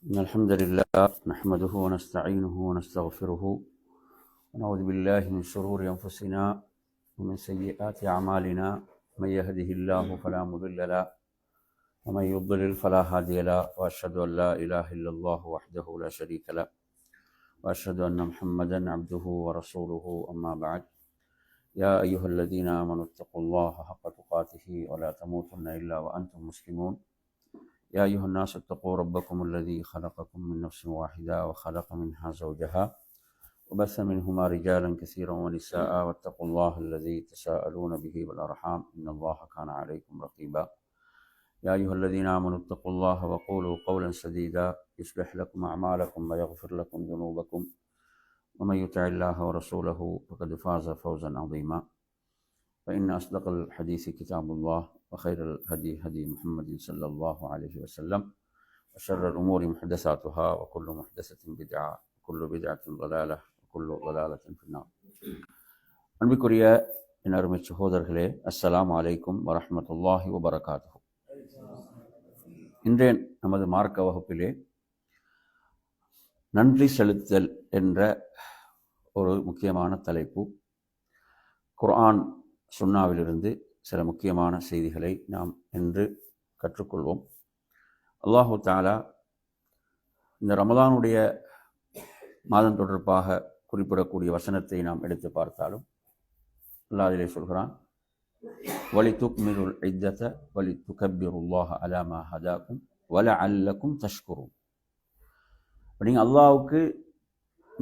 إن الحمد لله نحمده ونستعينه ونستغفره ونعوذ بالله من شرور أنفسنا ومن سيئات أعمالنا. من يهده الله فلا مضل له ومن يضلل فلا هادي له، وأشهد أن لا إله إلا الله وحده لا شريك له، وأشهد أن محمدا عبده ورسوله. أما بعد، يا أيها الذين آمنوا اتقوا الله حق تقاته ولا تموتن إلا وأنتم مسلمون. يا أيها الناس اتقوا ربكم الذي خلقكم من نفس واحدة وخلق منها زوجها وبث منهما رجالا كثيرا ونساء، واتقوا الله الذي تساءلون به والأرحام إن الله كان عليكم رقيبا. يا أيها الذين آمنوا اتقوا الله وقولوا قولا سديدا يصلح لكم أعمالكم ويغفر لكم ذنوبكم، ومن يطع الله ورسوله فقد فاز فوزا عظيما. فإن أصدق الحديث كتاب الله، وخير الهدي هدي محمد صلى الله عليه وسلم، وشر الأمور محدثاتها، وكل محدثة بدعة، وكل بدعة ضلالة، وكل ضلالة في النار. அன்பிற்குரிய என் அருமை சகோதரர்களே, அஸ்ஸலாமு அலைக்கும் வரஹ்மத்துல்லாஹி வபரகாத்துஹு. இன்றைய நமது மார்க்க வகுப்பிலே நன்றி செலுத்தல் என்ற ஒரு முக்கியமான தலைப்பு. குர்ஆன் சுன்னாவிலிருந்து சில முக்கியமான செய்திகளை நாம் இன்று கற்றுக்கொள்வோம். அல்லாஹு தஆலா இந்த ரமலானுடைய மாதம் தொடர்பாக குறிப்பிடக்கூடிய வசனத்தை நாம் எடுத்து பார்த்தாலும் அல்லாஹ் அதிலே சொல்கிறான், வலிதுக்மிலுல் இத்தத வலிதுகப்பிருல்லாஹ அலா மா ஹதாக்கும் வலஅல்லக்கும் தஷ்குரூன். நீங்கள் அல்லாஹ்வுக்கு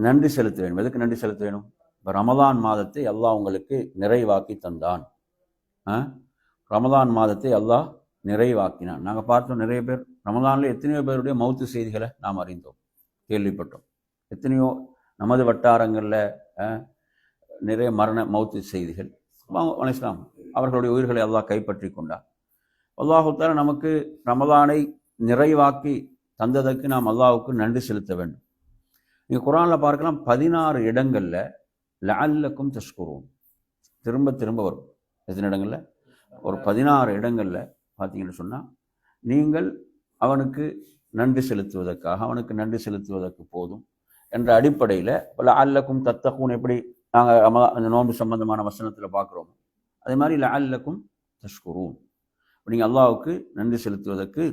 நன்றி செலுத்த வேண்டும். எதுக்கு நன்றி செலுத்த வேணும்? இப்போ ரமலான் மாதத்தை அல்லாஹ் உங்களுக்கு நிறைவாக்கி தந்தான். ரமலான் மாதத்தை அல்லாஹ் நிறைவாக்கினான். நாங்கள் பார்த்தோம், நிறைய பேர் ரமலானில் எத்தனையோ பேருடைய மௌத்து செய்திகளை நாம் அறிந்தோம், கேள்விப்பட்டோம். எத்தனையோ நமது வட்டாரங்களில் நிறைய மௌத்து செய்திகள். அலைஹிஸ்ஸலாம் அவர்களுடைய உயிர்களை அல்லாஹ் கைப்பற்றி கொண்டார். அல்லாஹு தஆலா நமக்கு ரமலானை நிறைவாக்கி தந்ததற்கு நாம் அல்லாஹ்வுக்கு நன்றி செலுத்த வேண்டும். நீங்கள் குர்ஆனில் பார்க்கலாம், 16 இடங்களில் லஅல்லக்கும் தஷ்குரூன் திரும்ப திரும்ப வரும். எத்தனை இடங்களில்? ஒரு 16 இடங்களில் பார்த்தீங்கன்னு சொன்னால், நீங்கள் அவனுக்கு நன்றி செலுத்துவதற்காக, அவனுக்கு நன்றி செலுத்துவதற்கு போதும் என்ற அடிப்படையில் லஅல்லக்கும் தத்தகூன் எப்படி நாங்கள் அந்த நோன்பு சம்பந்தமான வசனத்தில் பார்க்குறோம், அதே மாதிரி லஅல்லக்கும் தஷ்குரூன், நீங்கள் அல்லாஹ்வுக்கு நன்றி செலுத்துவதற்கு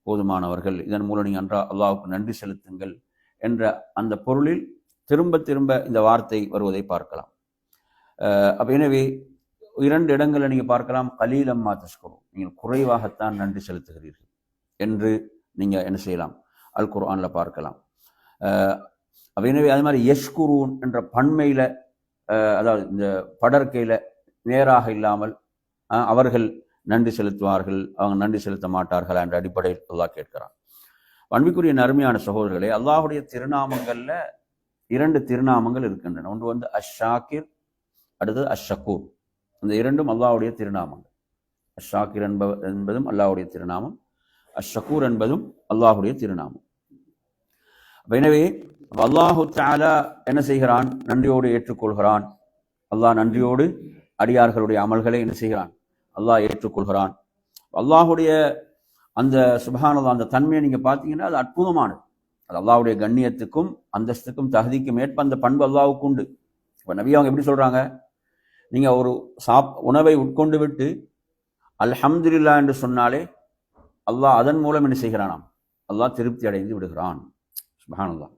போதுமானவர்கள், இதன் மூலம் நீங்கள் அல்லாஹ்வுக்கு நன்றி செலுத்துங்கள் என்ற அந்த பொருளில் திரும்ப திரும்ப இந்த வார்த்தை வருவதை பார்க்கலாம். அப்போ எனவே 2 இடங்களில் நீங்கள் பார்க்கலாம், கலீலம்மா தஷ்குரூன், நீங்கள் குறைவாகத்தான் நன்றி செலுத்துகிறீர்கள் என்று நீங்கள் என்ன செய்யலாம், அல் குர்ஆனில் பார்க்கலாம். அப்போ எனவே அதே மாதிரி யஷ்குரூன் என்ற பன்மையில், அதாவது இந்த படர்க்கையில் நேராக இல்லாமல் அவர்கள் நன்றி செலுத்துவார்கள், அவங்க நன்றி செலுத்த மாட்டார்கள் என்ற அடிப்படையில் அல்லாஹ் கேட்கிறான். அன்பிற்குரிய அருமையான சகோதரர்களே, அல்லாஹுடைய திருநாமங்களில் 2 திருநாமங்கள் இருக்கின்றன. ஒன்று வந்து அஷ்-ஷாக்கிர், அடுத்தது அஷ்-ஷக்கூர். இந்த 2ம் அல்லாஹ்வுடைய திருநாமங்கள். அஷ்-ஷாக்கிர் என்பதும் அல்லாஹ்வுடைய திருநாமம், அஷ்-ஷக்கூர் என்பதும் அல்லாஹ்வுடைய திருநாமம். எனவே அல்லாஹு தஆலா என்ன செய்கிறான்? நன்றியோடு ஏற்றுக்கொள்கிறான். அல்லாஹ் நன்றியோடு அடியார்களுடைய அமல்களை என்ன செய்கிறான்? அல்லாஹ் ஏற்றுக்கொள்கிறான். அல்லாஹுடைய அந்த சுப்ஹானல்லாஹ் அந்த தன்மையை நீங்கள் பார்த்தீங்கன்னா அது அற்புதமானது. அது அல்லாஹ்வுடைய கண்ணியத்துக்கும் அந்தஸ்துக்கும் தகுதிக்கும் ஏற்ப அந்த பண்பு அல்லாஹ்வுக்கு உண்டு. இப்போ நபி அவங்க எப்படி சொல்கிறாங்க? நீங்கள் ஒரு உணவை உட்கொண்டு விட்டு அல்ஹம்துலில்லாஹ் என்று சொன்னாலே அல்லாஹ் அதன் மூலம் என்ன செய்கிறானாம்? அல்லாஹ் திருப்தி அடைந்து விடுகிறான். சுப்ஹானல்லாஹ்.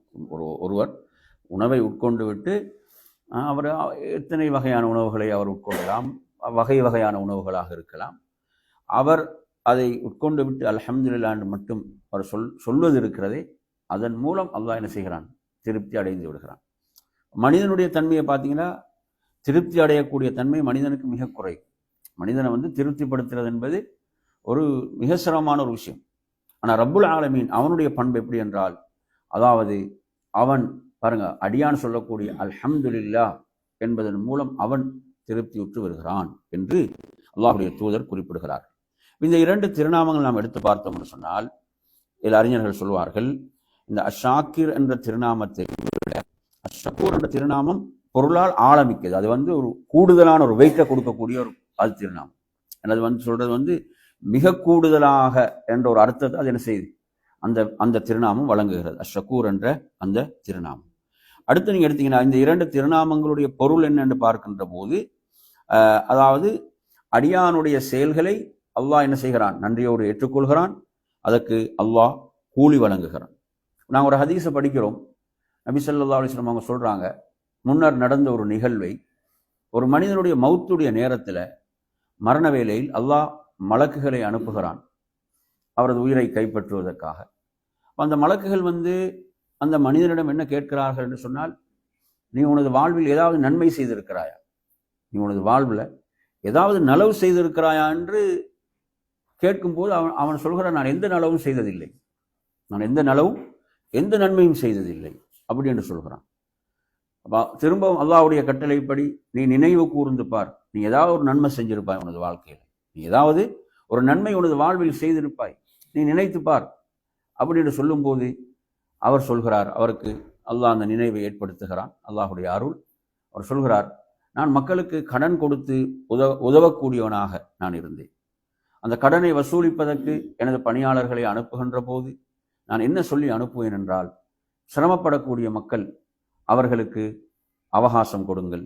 ஒருவர் உணவை உட்கொண்டு விட்டு அவர் எத்தனை வகையான உணவுகளை அவர் உட்கொள்ளலாம், வகை வகையான உணவுகளாக இருக்கலாம். அவர் அதை உட்கொண்டு விட்டு அல்ஹம்துலில்லாஹ் என்று மட்டும் அவர் சொல்வது இருக்கிறதே, அதன் மூலம் அல்லாஹ் என்ன செய்கிறான்? திருப்தி அடைந்து விடுகிறான். மனிதனுடைய தன்மையை பார்த்தீங்கன்னா, திருப்தி அடையக்கூடிய தன்மை மனிதனுக்கு மிக குறை. மனிதனை திருப்திப்படுத்துறது என்பது ஒரு மிக சிரமமான ஒரு விஷயம். ஆனால் ரப்புல் ஆலமீன் அவனுடைய பண்பு எப்படி என்றால், அதாவது அவன் பாருங்க, அடியான் சொல்லக்கூடிய அல்ஹம்துலில்லாஹ் என்பதன் மூலம் அவன் திருப்தியுற்று வருகிறான் என்று அல்லாஹ்வுடைய தூதர் குறிப்பிடுகிறார். இந்த 2 திருநாமங்கள் நாம் எடுத்து பார்த்தோம்னு சொன்னால், இதில் அறிஞர்கள் சொல்வார்கள், இந்த அஷ்-ஷாக்கிர் என்ற திருநாமத்தை விட அஷ்-ஷக்கூர் என்ற திருநாமம் பொருளால் ஆழமிக்கது. அது ஒரு கூடுதலான ஒரு வெயிட்டை கொடுக்கக்கூடிய ஒரு திருநாமம். அது சொல்றது மிக கூடுதலாக என்ற ஒரு அர்த்தத்தை அது என்ன செய்யுது, அந்த திருநாமம் வழங்குகிறது. அஷ்ஷக்கூர் என்ற அந்த திருநாமம். அடுத்து நீங்கள் எடுத்தீங்கன்னா இந்த 2 திருநாமங்களுடைய பொருள் என்னென்று பார்க்கின்ற போது, அதாவது அடியானுடைய செயல்களை அல்லாஹ் என்ன செய்கிறான்? நன்றியோடு ஏற்றுக்கொள்கிறான். அதற்கு அல்லாஹ் கூலி வழங்குகிறான். நாங்கள் ஒரு ஹதீஸை படிக்கிறோம். நபி ஸல்லல்லாஹு அலைஹி வஸல்லம் அவங்க சொல்கிறாங்க, முன்னர் நடந்த ஒரு நிகழ்வை, ஒரு மனிதனுடைய மௌத்துடைய நேரத்தில் மரண வேளையில் அல்லாஹ் மலக்குகளை அனுப்புகிறான் அவரது உயிரை கைப்பற்றுவதற்காக. அந்த மலக்குகள் அந்த மனிதனிடம் என்ன கேட்கிறார்கள் என்று சொன்னால், நீ உனது வாழ்வில் ஏதாவது நன்மை செய்திருக்கிறாயா, நீ உனது வாழ்வில் ஏதாவது நலவு செய்திருக்கிறாயா என்று கேட்கும்போது அவன் சொல்கிறான், நான் எந்த நலவும் செய்ததில்லை, நான் எந்த நன்மையும் செய்ததில்லை அப்படி என்று சொல்கிறான். திரும்பவும் அல்லாஹ்வுடைய கட்டளைப்படி நீ நினைவு கூர்ந்து பார், நீ ஏதாவது ஒரு நன்மை செஞ்சிருப்பாய் உனது வாழ்க்கையில், நீ ஏதாவது ஒரு நன்மை உனது வாழ்வில் செய்திருப்பாய், நீ நினைத்து பார் அப்படின்னு சொல்லும்போது அவர் சொல்கிறார், அவருக்கு அல்லாஹ் அந்த நினைவை ஏற்படுத்துகிறான், அல்லாஹுடைய அருள். அவர் சொல்கிறார், நான் மக்களுக்கு கடன் கொடுத்து உதவக்கூடியவனாக நான் இருந்தேன். அந்த கடனை வசூலிப்பதற்கு எனது பணியாளர்களை அனுப்புகின்ற போது நான் என்ன சொல்லி அனுப்புவேன் என்றால், சிரமப்படக்கூடிய மக்கள் அவர்களுக்கு அவகாசம் கொடுங்கள்,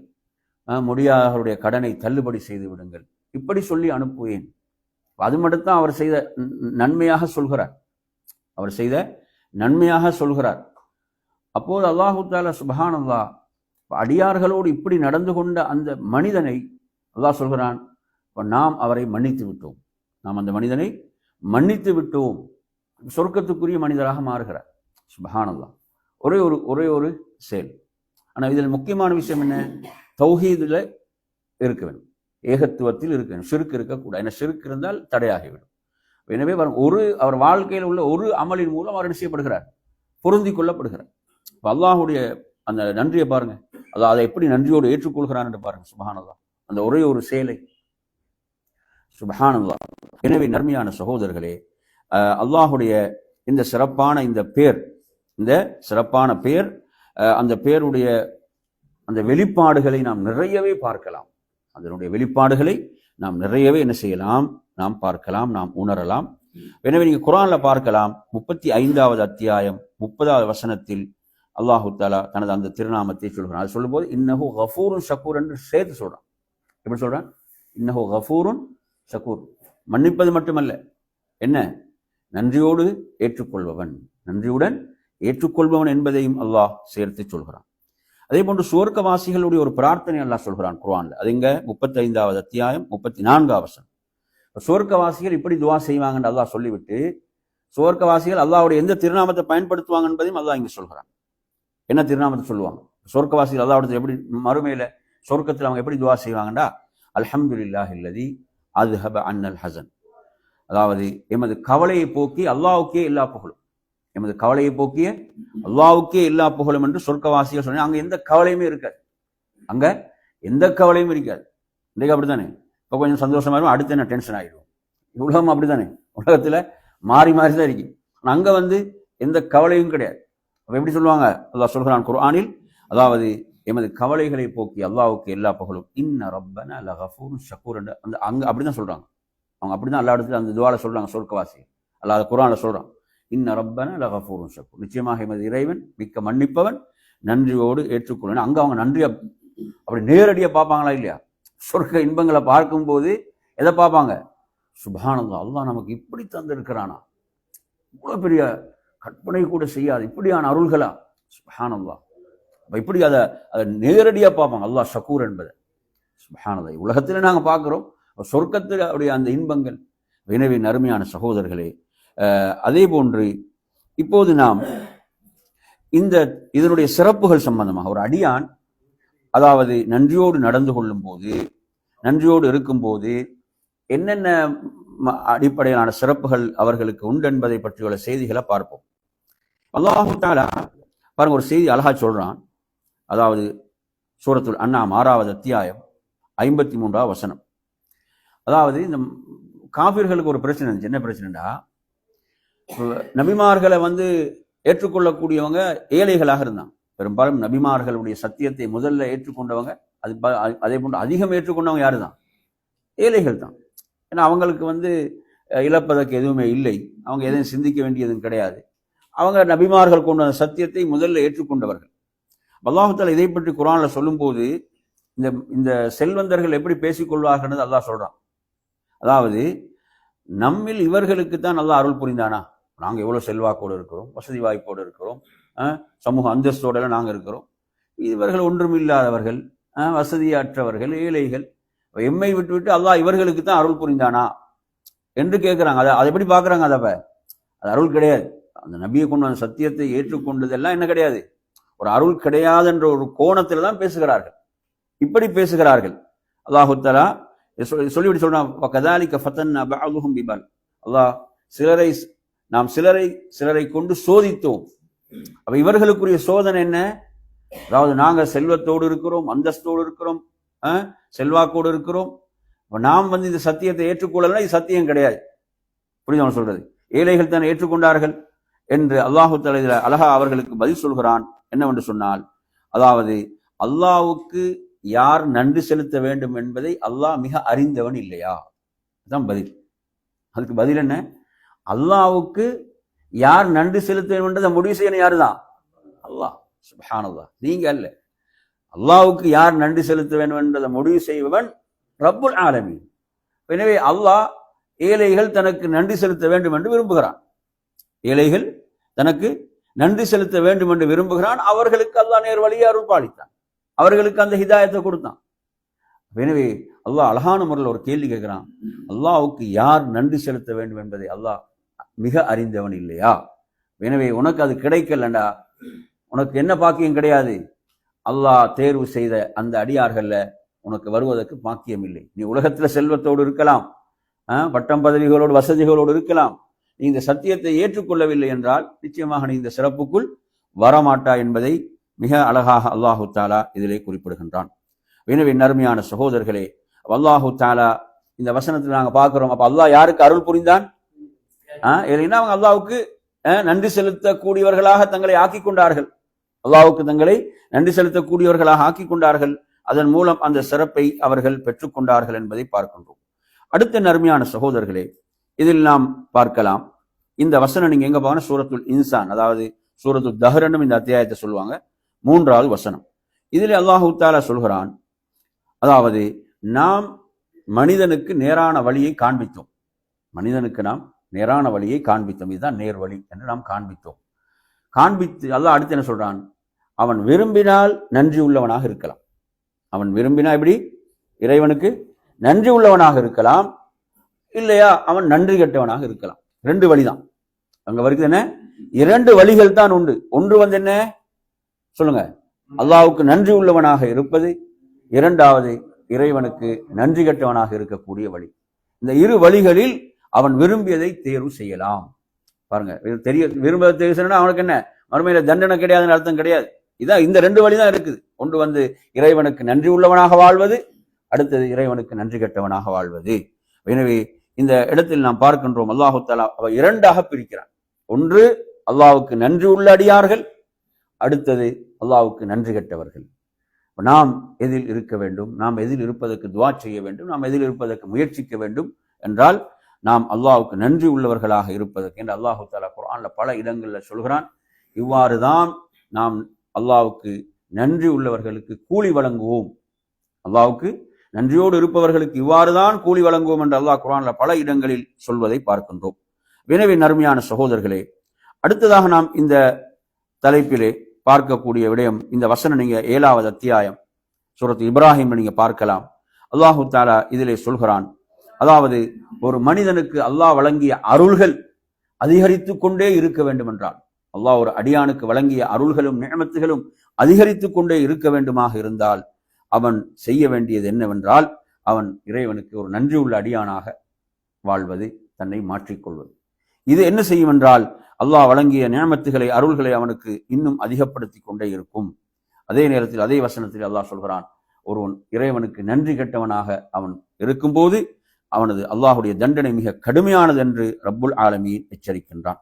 முடியாதவருடைய கடனை தள்ளுபடி செய்து விடுங்கள், இப்படி சொல்லி அனுப்புவேன். அது மட்டும்தான் அவர் செய்த நன்மையாக சொல்கிறார், அவர் செய்த நன்மையாக சொல்கிறார். அப்போது அல்லாஹு தஆலா சுப்ஹானல்லாஹ் அடியார்களோடு இப்படி நடந்து கொண்ட அந்த மனிதனை அல்லாஹ் சொல்கிறான், நாம் அவரை மன்னித்து விட்டோம், நாம் அந்த மனிதனை மன்னித்து விட்டோம், சொர்க்கத்துக்குரிய மனிதராக மாறுகிறார். சுப்ஹானல்லாஹ். ஒரே ஒரு செயல். ஆனால் இதில் முக்கியமான விஷயம் என்ன? தௌஹீதில் இருக்க வேண்டும், ஏகத்துவத்தில் இருக்க வேண்டும், ஷிர்க் இருக்கக்கூடாது. ஏன்னா ஷிர்க் இருந்தால் தடையாகிவிடும். எனவே அவர் வாழ்க்கையில் உள்ள ஒரு அமலின் மூலம் அவர் என்ன செய்யப்படுகிறார்? பொருந்தி கொள்ளப்படுகிறார். அல்லாஹுடைய அந்த நன்றியை பாருங்க, அதை எப்படி நன்றியோடு ஏற்றுக்கொள்கிறான் என்று பாருங்க. சுப்ஹானல்லாஹ். அந்த ஒரே ஒரு செயலை. சுப்ஹானல்லாஹ். எனவே நன்மையான சகோதரர்களே, அல்லாஹுடைய இந்த சிறப்பான பேர், அந்த பேருடைய அந்த வெளிப்பாடுகளை நாம் நிறையவே பார்க்கலாம். அதனுடைய வெளிப்பாடுகளை நாம் நிறையவே என்ன செய்யலாம்? நாம் பார்க்கலாம், நாம் உணரலாம். எனவே நீங்க குர்ஆன்ல பார்க்கலாம், 35வது அத்தியாயம் 30வது வசனத்தில் அல்லாஹு தஆலா தனது அந்த திருநாமத்தை சொல்கிறான். அது சொல்லும்போது இன்னஹு கஃபூருன் ஷக்கூர் என்று சேர்த்து சொல்றான். எப்படி சொல்றான்? இன்னஹு கஃபூருன் ஷக்கூர். மன்னிப்பது மட்டுமல்ல, என்ன? நன்றியோடு ஏற்றுக்கொள்பவன், நன்றியுடன் ஏற்றுக்கொள்பவன் என்பதையும் அல்லாஹ் சேர்த்து சொல்கிறான். அதே போன்று சுவர்க்கவாசிகளுடைய ஒரு பிரார்த்தனை அல்லாஹ் சொல்கிறான் குர்ஆன்ல. அது இங்க 35வது அத்தியாயம் 34வது வசனம். சுவர்க்கவாசிகள் இப்படி துஆ செய்வாங்கன்னு அல்லாஹ் சொல்லிவிட்டு, சுவர்க்கவாசிகள் அல்லாஹ்வுடைய எந்த திருநாமத்தை பயன்படுத்துவாங்க என்பதையும் அல்லாஹ் இங்க சொல்கிறான். என்ன திருநாமத்தை சொல்லுவாங்க சுவர்க்கவாசிகள்? அல்லாஹ்வுடைய எப்படி மறுமையில சொர்க்கத்தில் அவங்க எப்படி துஆ செய்வாங்கண்டா, அல்ஹம்துலில்லாஹில்லதி அஸ்ஹப அன்னல் ஹஸன். அதாவது எமது கவலையை போக்கி அல்லாஹ்வுக்கே எல்லா புகழும், எமது கவலையை போக்கிய அல்லாஹ்வுக்கே எல்லா புகழும் என்று சொர்க்கவாசிகள் சொன்னாங்க. அங்க எந்த கவலையுமே இருக்காது, அங்க எந்த கவலையும் இருக்காது. இன்றைக்கு அப்படித்தானே? இப்போ கொஞ்சம் சந்தோஷமா இருக்கும், அடுத்து என்ன டென்ஷன் ஆகிடும். உலகம் அப்படித்தானே, உலகத்துல மாறி மாறி தான் இருக்கு. ஆனால் அங்க எந்த கவலையும் கிடையாது. அப்ப எப்படி சொல்லுவாங்க? அல்லாஹ் சொல்கிறான் குர்ஆனில், அதாவது எமது கவலைகளை போக்கி அல்லாஹ்வுக்கு எல்லா புகழும், இன்ன ரப்பனா லகஃபூருன் ஷக்கூர் என்று அங்க அப்படிதான் சொல்றாங்க. அவங்க அப்படிதான் எல்லா இடத்துல அந்த துஆல சொல்றாங்க சொர்க்கவாசி. அல்லாஹ் குர்ஆன்ல சொல்றான், இன்ன ரப்பனா லகஃபூருன் ஷக்கூர், நிச்சயமாக எமது இறைவன் மிக்க மன்னிப்பவன், நன்றியோடு ஏற்றுக்கொள்ள. அங்க அவங்க நன்றியை அப்படி நேரடியாக பார்ப்பாங்களா இல்லையா? சொர்க்க இன்பங்களை பார்க்கும்போது எதை பார்ப்பாங்க? சுப்ஹானல்லாஹ், அல்லாஹ் நமக்கு இப்படி தந்திருக்கிறானா, இவ்வளவு பெரிய கற்பனை கூட செய்யாது இப்படியான அருள்களா, சுப்ஹானல்லாஹ். இப்படி அதை நேரடியாக பார்ப்பாங்க அல்லாஹ் ஷக்கூர் என்பதை. சுப்ஹானல்லாஹ். உலகத்தில் நாங்கள் பார்க்குறோம், சொர்க்கத்தில் அப்படியே அந்த இன்பங்கள். எனவே அருமையான சகோதரர்களே, அதே போன்று இப்போது நாம் இதனுடைய சிறப்புகள் சம்பந்தமாக ஒரு அடியான், அதாவது நன்றியோடு நடந்து கொள்ளும் போது, நன்றியோடு இருக்கும்போது என்னென்ன அடிப்படையிலான சிறப்புகள் அவர்களுக்கு உண்டு என்பதை பற்றியுள்ள செய்திகளை பார்ப்போம். அல்லாஹு தஆலா பாருங்க, ஒரு செய்தி அழகா சொல்றான். அதாவது சூரத்துல் அன்ஆம் 6வது அத்தியாயம் 53வது வசனம். அதாவது இந்த காஃபிர்களுக்கு ஒரு பிரச்சனை இருந்துச்சு. என்ன பிரச்சனைடா, நபிமார்களை ஏற்றுக்கொள்ளக்கூடியவங்க ஏழைகளாக இருந்தாங்க. பெரும்பாலும் நபிமார்களுடைய சத்தியத்தை முதல்ல ஏற்றுக்கொண்டவங்க, அதே போன்று அதிகம் ஏற்றுக்கொண்டவங்க யாரு தான்? ஏழைகள் தான். ஏன்னா அவங்களுக்கு இழப்பதற்கு எதுவுமே இல்லை, அவங்க எதையும் சிந்திக்க வேண்டியதும் கிடையாது. அவங்க நபிமார்கள் கொண்ட அந்த சத்தியத்தை முதல்ல ஏற்றுக்கொண்டவர்கள். அல்லாஹ் தஆலா இதை பற்றி குர்ஆன்ல சொல்லும்போது இந்த இந்த செல்வந்தர்கள் எப்படி பேசிக்கொள்வார்கள் அல்லாஹ் சொல்றான். அதாவது நம்மில் இவர்களுக்கு தான் நல்லா அருள் புரிந்தானா? நாங்கள் எவ்வளோ செல்வாக்கோடு இருக்கிறோம், வசதி வாய்ப்போடு இருக்கிறோம், சமூக அந்தஸ்தோட நாங்கள் இருக்கிறோம். இவர்கள் ஒன்றும் இல்லாதவர்கள், வசதியற்றவர்கள், ஏழைகள். எம்மை விட்டு விட்டு அல்லாஹ் இவர்களுக்கு தான் அருள் புரிந்தானா என்று கேட்குறாங்க. அதை எப்படி பார்க்குறாங்க? அது அருள் கிடையாது. அந்த நபியை கொண்டு அந்த சத்தியத்தை ஏற்றுக்கொண்டதெல்லாம் என்ன கிடையாது, ஒரு அருள் கிடையாது என்ற ஒரு கோணத்தில் தான் பேசுகிறார்கள். இப்படி பேசுகிறார்கள். அல்லாஹு தஆலா சொல்லிவிட்டு சொல்றான், கதாலிக ஃபதன்னா பஅதுஹும் பிபல். அல்லாஹ் நாம் சிலரை கொண்டு சோதித்தோம். அப்ப இவர்களுக்குரிய சோதனை என்ன? அதாவது நாங்க செல்வத்தோடு இருக்கிறோம், அந்தஸ்தோடு இருக்கிறோம், செல்வாக்கோடு இருக்கிறோம், நாம் இந்த சத்தியத்தை ஏற்றுக்கொள்ளலாம், இது சத்தியம் கிடையாது. புரியுது சொல்றது? ஏழைகள் தான் ஏற்றுக்கொண்டார்கள் என்று அல்லாஹு தஆலா இதில் அழகா அவர்களுக்கு பதில் சொல்கிறான். என்னவென்று சொன்னால், அதாவது அல்லாஹ்வுக்கு யார் நன்றி செலுத்த வேண்டும் என்பதை அல்லாஹ் மிக அறிந்தவன் இல்லையா? அதுதான் பதில். அதுக்கு பதில் என்ன? அல்லாஹ்வுக்கு யார் நன்றி செலுத்த வேண்டும் என்றதை முடிவு செய்யணும் யாருதான்? அல்லாஹ். சுப்ஹானல்லாஹ். நீங்க அல்ல. அல்லாஹ்வுக்கு யார் நன்றி செலுத்த வேண்டும் என்றதை முடிவு செய்பவன் ரப்புல் ஆலமீன். எனவே அல்லாஹ் ஏழைகள் தனக்கு நன்றி செலுத்த வேண்டும் என்று விரும்புகிறான். ஏழைகள் தனக்கு நன்றி செலுத்த வேண்டும் என்று விரும்புகிறான். அவர்களுக்கு அல்லாஹ் நேர் வழியை அருள் பாலித்தான், அவர்களுக்கு அந்த ஹிதாயத்தை கொடுத்தான். எனவே அல்லாஹ் அழகான முறையில் ஒரு கேள்வி கேட்கிறான், அல்லாஹ்வுக்கு யார் நன்றி செலுத்த வேண்டும் என்பதை அல்லாஹ் மிக அறிந்தவன் இல்லையா? எனவே உனக்கு அது கிடைக்கலண்டா, உனக்கு என்ன பாக்கியம் கிடையாது? அல்லாஹ் தேர்வு செய்த அந்த அடியார்கள்ல உனக்கு வருவதற்கு பாக்கியம் இல்லை. நீ உலகத்துல செல்வத்தோடு இருக்கலாம், பட்டம் பதவிகளோடு வசதிகளோடு இருக்கலாம், நீ இந்த சத்தியத்தை ஏற்றுக்கொள்ளவில்லை என்றால் நிச்சயமாக நீ இந்த சிறப்புக்குள் வரமாட்டா என்பதை மிக அழகாக அல்லாஹு தாலா இதிலே குறிப்பிடுகின்றான். எனவே நறுமையான சகோதரர்களே, அல்லாஹு தாலா இந்த வசனத்தில் நாங்கள் பார்க்கிறோம். அப்ப அல்லாஹ் யாருக்கு அருள் புரிந்தான்? இல்லைன்னா அவங்க அல்லாஹ்வுக்கு நன்றி செலுத்தக்கூடியவர்களாக தங்களை ஆக்கி கொண்டார்கள். அல்லாஹ்வுக்கு தங்களை நன்றி செலுத்தக்கூடியவர்களாக ஆக்கி கொண்டார்கள். அதன் மூலம் அந்த சிறப்பை அவர்கள் பெற்றுக்கொண்டார்கள் என்பதை பார்க்கின்றோம். அடுத்த நறுமையான சகோதரர்களே, இதில் நாம் பார்க்கலாம், இந்த வசனம் நீங்க எங்க பார்க்கணும்? சூரத்துல் இன்சான், அதாவது சூரத்து தஹ்ரன்னும் இந்த அத்தியாயத்தை சொல்லுவாங்க, 3வது வசனம். இதில் அல்லாஹு தஆலா சொல்கிறான், அதாவது நாம் மனிதனுக்கு நேரான வழியை காண்பித்தோம். மனிதனுக்கு நாம் நேரான வழியை காண்பித்தோம். இதுதான் நேர் வழி என்று நாம் காண்பித்தோம். காண்பித்து அல்லாஹ் அடுத்து என்ன சொல்றான்? அவன் விரும்பினால் நன்றி உள்ளவனாக இருக்கலாம். அவன் விரும்பினா எப்படி? இறைவனுக்கு நன்றி உள்ளவனாக இருக்கலாம், இல்லையா அவன் நன்றி கெட்டவனாக இருக்கலாம். 2 வழிதான் அங்க வருது. என்ன? 2 வழிகள் தான் உண்டு. ஒன்று என்ன சொல்லுங்க? அல்லாஹ்வுக்கு நன்றி உள்ளவனாக இருப்பது. 2வது இறைவனுக்கு நன்றி கெட்டவனாக இருக்கக்கூடிய வழி. இந்த 2 வழிகளில் அவன் விரும்பியதை தேர்வு செய்யலாம். பாருங்க, விரும்பதை தேர்வு செய்யணும்னா அவனுக்கு என்ன மறுமையில தண்டனை கிடையாதுன்னு அர்த்தம் கிடையாது. இதான் இந்த 2 வழிதான் இருக்குது. ஒன்று இறைவனுக்கு நன்றி உள்ளவனாக வாழ்வது, அடுத்தது இறைவனுக்கு நன்றி கெட்டவனாக வாழ்வது. எனவே இந்த இடத்தில் நாம் பார்க்கின்றோம், அல்லாஹு தஆலா அவ 2ஆக பிரிக்கிறான். ஒன்று அல்லாஹ்வுக்கு நன்றி உள்ள அடியார்கள், அடுத்தது அல்லாஹ்வுக்கு நன்றி கெட்டவர்கள். நாம் எதில் இருக்க வேண்டும்? நாம் எதில் இருப்பதற்கு துஆ செய்ய வேண்டும், நாம் எதில் இருப்பதற்கு முயற்சிக்க வேண்டும் என்றால் நாம் அல்லாஹ்வுக்கு நன்றி உள்ளவர்களாக இருப்பதற்கு என்று அல்லாஹு தஆலா குர்ஆன்ல பல இடங்களில் சொல்கிறான். இவ்வாறு தான் நாம் அல்லாஹ்வுக்கு நன்றி உள்ளவர்களுக்கு கூலி வழங்குவோம். அல்லாஹ்வுக்கு நன்றியோடு இருப்பவர்களுக்கு இவ்வாறு தான் கூலி வழங்குவோம் என்று அல்லாஹ் குர்ஆன்ல பல இடங்களில் சொல்வதை பார்க்கின்றோம். எனவே நறுமையான சகோதரர்களே, அடுத்ததாக நாம் இந்த தலைப்பிலே பார்க்கக்கூடிய விடயம், இந்த வசனம் நீங்க 7வது அத்தியாயம் சூரத்து இப்ராஹிம் நீங்க பார்க்கலாம். அல்லாஹு தஆலா இதிலே சொல்கிறான், அதாவது ஒரு மனிதனுக்கு அல்லாஹ் வழங்கிய அருள்கள் அதிகரித்து கொண்டே இருக்க வேண்டும் என்றால், அல்லாஹ் ஒரு அடியானுக்கு வழங்கிய அருள்களும் நிஅமத்துகளும் அதிகரித்து கொண்டே இருக்க வேண்டுமாக இருந்தால் அவன் செய்ய வேண்டியது என்னவென்றால், அவன் இறைவனுக்கு ஒரு நன்றி உள்ள அடியானாக வாழ்வது, தன்னை மாற்றிக்கொள்வது. இது என்ன செய்யும் என்றால், அல்லாஹ் வழங்கிய நிஅமத்துகளை அருள்களை அவனுக்கு இன்னும் அதிகப்படுத்தி கொண்டே இருக்கும். அதே நேரத்தில் அதே வசனத்தில் அல்லாஹ் சொல்கிறான், ஒருவன் இறைவனுக்கு நன்றி கெட்டவனாக அவன் இருக்கும்போது அவனது அல்லாஹுடைய தண்டனை மிக கடுமையானது என்று ரப்புல் ஆலமீன் எச்சரிக்கின்றான்.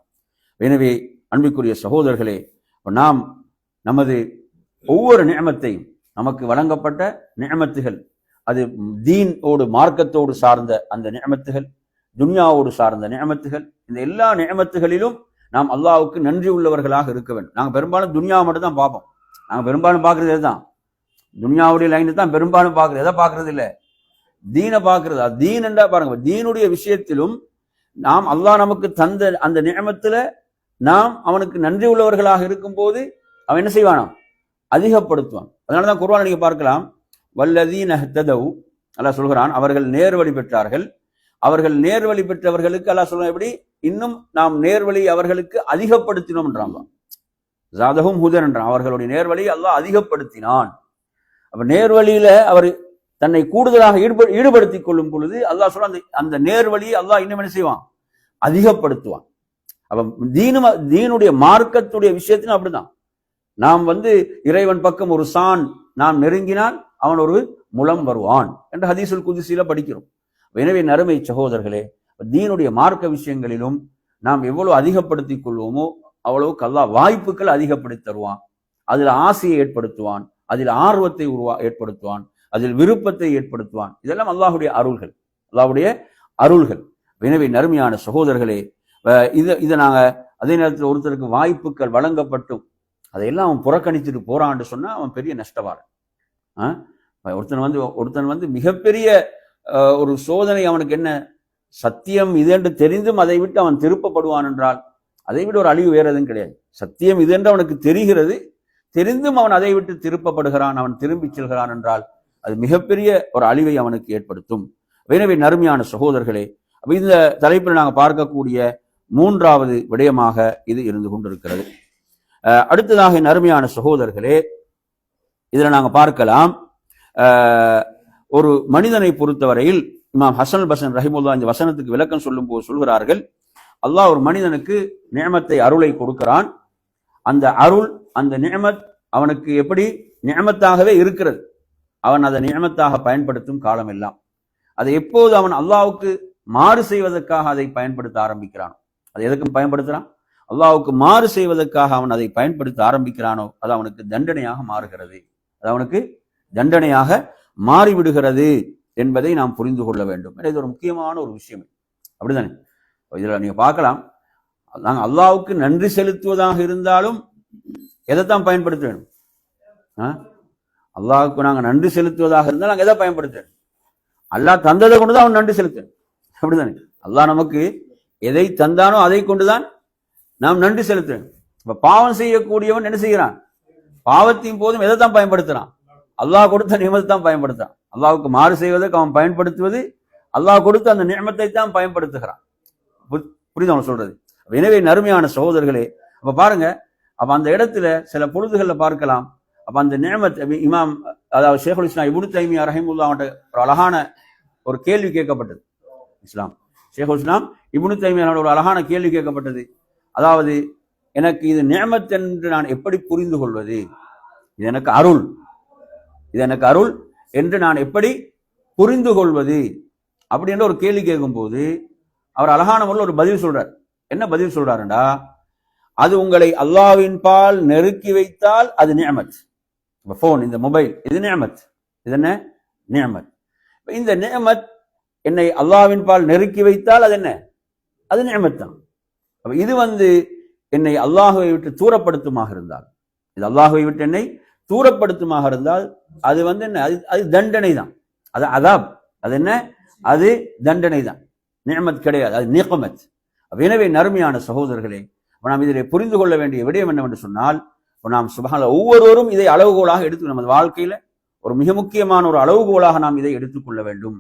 எனவே அன்பிற்குரிய சகோதரர்களே, நாம் நமது ஒவ்வொரு நிஅமத்தையும், நமக்கு வழங்கப்பட்ட நிஅமத்துகள், அது தீனோடு மார்க்கத்தோடு சார்ந்த அந்த நிஅமத்துகள், துன்யாவோடு சார்ந்த நிஅமத்துகள், இந்த எல்லா நிஅமத்துகளிலும் நாம் அல்லாஹ்வுக்கு நன்றி உள்ளவர்களாக இருக்க வேண்டும். நாங்கள் பெரும்பாலும் துனியாவை மட்டும் தான் பார்ப்போம். நாங்கள் பெரும்பாலும் பார்க்கறது இதுதான், துனியாவுடைய லைன் தான் பெரும்பாலும் பார்க்கறது. எதை பார்க்கறது இல்லை, தீனை பார்க்கறது. தீன் என்றா பாருங்க, தீனுடைய விஷயத்திலும் நாம் அல்லாஹ் நமக்கு தந்த அந்த நியமத்துல நாம் அவனுக்கு நன்றி உள்ளவர்களாக இருக்கும் போது அவன் என்ன செய்வானாம், அதிகப்படுத்துவான். அதனாலதான் குர்ஆன் நீங்க பார்க்கலாம், வல்லதீன ஹ்ததவ் அல்லாஹ் சொல்கிறான், அவர்கள் நேர்வழி பெற்றார்கள். அவர்கள் நேர்வழி பெற்றவர்களுக்கு அல்லாஹ் சொல்றான் எப்படி, இன்னும் நாம் நேர்வழி அவர்களுக்கு அதிகப்படுத்தினோம் என்றான். ஜாதஹும் ஹுதன் என்றான், அவர்களுடைய நேர்வழியை அல்லாஹ் அதிகப்படுத்தினான். அப்ப நேர்வழியில அவர் தன்னை கூடுதலாக ஈடுபடுத்திக் கொள்ளும் பொழுது அல்லாஹ் சொல்ற அந்த நேர்வழியை அல்லாஹ் இன்னும் என்ன செய்வான், அதிகப்படுத்துவான். அப்ப தீனுடைய மார்க்கத்துடைய விஷயத்திலும் அப்படிதான். நாம் இறைவன் பக்கம் ஒரு சான் நாம் நெருங்கினால் அவன் ஒரு முலம் வருவான் என்று ஹதீஸுல் குதுஸில படிக்கிறோம். எனவே நறுமை சகோதரர்களே, தீனுடைய மார்க்க விஷயங்களிலும் நாம் எவ்வளவு அதிகப்படுத்திக் கொள்வோமோ அவ்வளவுக்கு அல்லாஹ் வாய்ப்புகள் அதிகப்படுத்தி தருவான். அதில் ஆசையை ஏற்படுத்துவான், அதில் ஆர்வத்தை ஏற்படுத்துவான், அதில் விருப்பத்தை ஏற்படுத்துவான். இதெல்லாம் அல்லாஹுடைய அருள்கள், அல்லாஹுடைய அருள்கள். எனவே நறுமையான சகோதரர்களே, இதை நாங்க அதே நேரத்தில் ஒருத்தருக்கு வாய்ப்புகள் வழங்கப்பட்டும் அதையெல்லாம் அவன் புறக்கணித்துட்டு போறான்னு சொன்னா அவன் பெரிய நஷ்டவாளன். ஒருத்தன் மிகப்பெரிய ஒரு சோதனை அவனுக்கு என்ன, சத்தியம் இது என்று தெரிந்தும் அதை விட்டு அவன் திருப்பப்படுவான் என்றால் அதை விட ஒரு அழிவு வேற எதுவும் கிடையாது. சத்தியம் இது என்று அவனுக்கு தெரிகிறது, தெரிந்தும் அவன் அதை விட்டு திருப்பப்படுகிறான், அவன் திரும்பி செல்கிறான் என்றால் அது மிகப்பெரிய ஒரு அழிவை அவனுக்கு ஏற்படுத்தும். எனவே நறுமையான சகோதரர்களே, இந்த தலைப்பில் நாங்கள் பார்க்கக்கூடிய மூன்றாவது விடயமாக இது இருந்து கொண்டிருக்கிறது. அடுத்ததாக நறுமையான சகோதரர்களே, இதுல நாங்கள் பார்க்கலாம், ஒரு மனிதனை பொறுத்தவரையில் இமாம் ஹசன் பசன் ரஹிமுல்லா இந்த வசனத்துக்கு விளக்கம் சொல்லும் போது சொல்கிறார்கள், அல்லாஹ் ஒரு மனிதனுக்கு நிஅமத்தை அருளை கொடுக்கிறான். அந்த அருள் அந்த நிஅமத் அவனுக்கு எப்படி நிஅமத்தாகவே இருக்கிறது. அவன் அதை நிஅமத்தாக பயன்படுத்தும் காலம் எல்லாம் அதை எப்போது அவன் அல்லாஹ்வுக்கு மாறு செய்வதற்காக அதை பயன்படுத்த ஆரம்பிக்கிறானோ, அதை எதுக்கும் பயன்படுத்துறான், அல்லாஹ்வுக்கு மாறு செய்வதற்காக அவன் அதை பயன்படுத்த ஆரம்பிக்கிறானோ அது அவனுக்கு தண்டனையாக மாறுகிறது, அது அவனுக்கு தண்டனையாக மாறிவிடுகிறது என்பதை நாம் புரிந்து கொள்ள வேண்டும். இது ஒரு முக்கியமான ஒரு விஷயம். அப்படிதானே? இதுல நீங்க பார்க்கலாம், நாங்கள் அல்லாஹ்வுக்கு நன்றி செலுத்துவதாக இருந்தாலும் எதைத்தான் பயன்படுத்த வேண்டும்? அல்லாஹ்வுக்கு நாங்கள் நன்றி செலுத்துவதாக இருந்தால் நாங்கள் எதை பயன்படுத்த வேண்டும்? அல்லாஹ் தந்ததை கொண்டுதான் அவன் நன்றி செலுத்தணும். அப்படிதானே? அல்லாஹ் நமக்கு எதை தந்தானோ அதை கொண்டுதான் நாம் நன்றி செலுத்தணும். இப்ப பாவம் செய்யக்கூடியவன் என்ன செய்கிறான்? பாவத்தின் போதும் எதைத்தான் பயன்படுத்துறான்? அல்லாஹ் கொடுத்த நியமத்தை தான் பயன்படுத்துறான். அல்லாஹ்வுக்கு மாறு செய்வதற்கு அவன் பயன்படுத்துவது அல்லாஹ் கொடுத்த அந்த நியமத்தை தான் பயன்படுத்துகிறான். புரியுது அவன் சொல்றது? எனவே நறுமையான சகோதரர்களே, அப்ப பாருங்க, அப்ப அந்த இடத்துல சில பொழுதுகள்ல பார்க்கலாம், அப்ப அந்த நியமத் இமாம் அதாவது ஷேகுல் இஸ்லாம் இப்னு தைமியா ரஹிமஹுல்லாஹ் அவன்கிட்ட ஒரு அழகான ஒரு கேள்வி கேட்கப்பட்டது. ஷேகுல் இஸ்லாம் இப்னு தைமியா ஒரு அழகான கேள்வி கேட்கப்பட்டது. அதாவது, எனக்கு இது நியமத் என்று நான் எப்படி புரிந்து கொள்வது? இது எனக்கு அருள், இது எனக்கு அருள் என்று நான் எப்படி புரிந்து கொள்வது அப்படி என்ற ஒரு கேள்வி கேட்கும் போது அவர் அழகான முறையில் ஒரு பதில் சொல்றார். என்ன பதில் சொல்றாருண்டா, அது உங்களை அல்லாஹ்வின் பால் நெருக்கி வைத்தால் அது நிஅமத். போன், இந்த மொபைல், இது நிஅமத். இது என்ன? நிஅமத். இந்த நிஅமத் என்னை அல்லாஹ்வின் பால் நெருக்கி வைத்தால் அது என்ன? அது நிஅமத் தான். இது என்னை அல்லாஹ்வை விட்டு தூரப்படுத்துமாக இருந்தால், இது அல்லாஹ்வை விட்டு என்னை தூரப்படுத்துமாக இருந்தால் அது என்ன? அது தண்டனை தான், அது அதாப். அது என்ன? அது தண்டனை தான், நிஅமத் கிடையாது, அது நிக்மத். எனவே நறுமையான சகோதரர்களே, நாம் இதிலே புரிந்து கொள்ள வேண்டிய விடயம் என்னவென்று சொன்னால், நாம் சுப்ஹானல்லாஹ் ஒவ்வொருவரும் இதை அளவுகோலாக எடுத்து நமது வாழ்க்கையில ஒரு மிக முக்கியமான ஒரு அளவுகோலாக நாம் இதை எடுத்துக்கொள்ள வேண்டும்.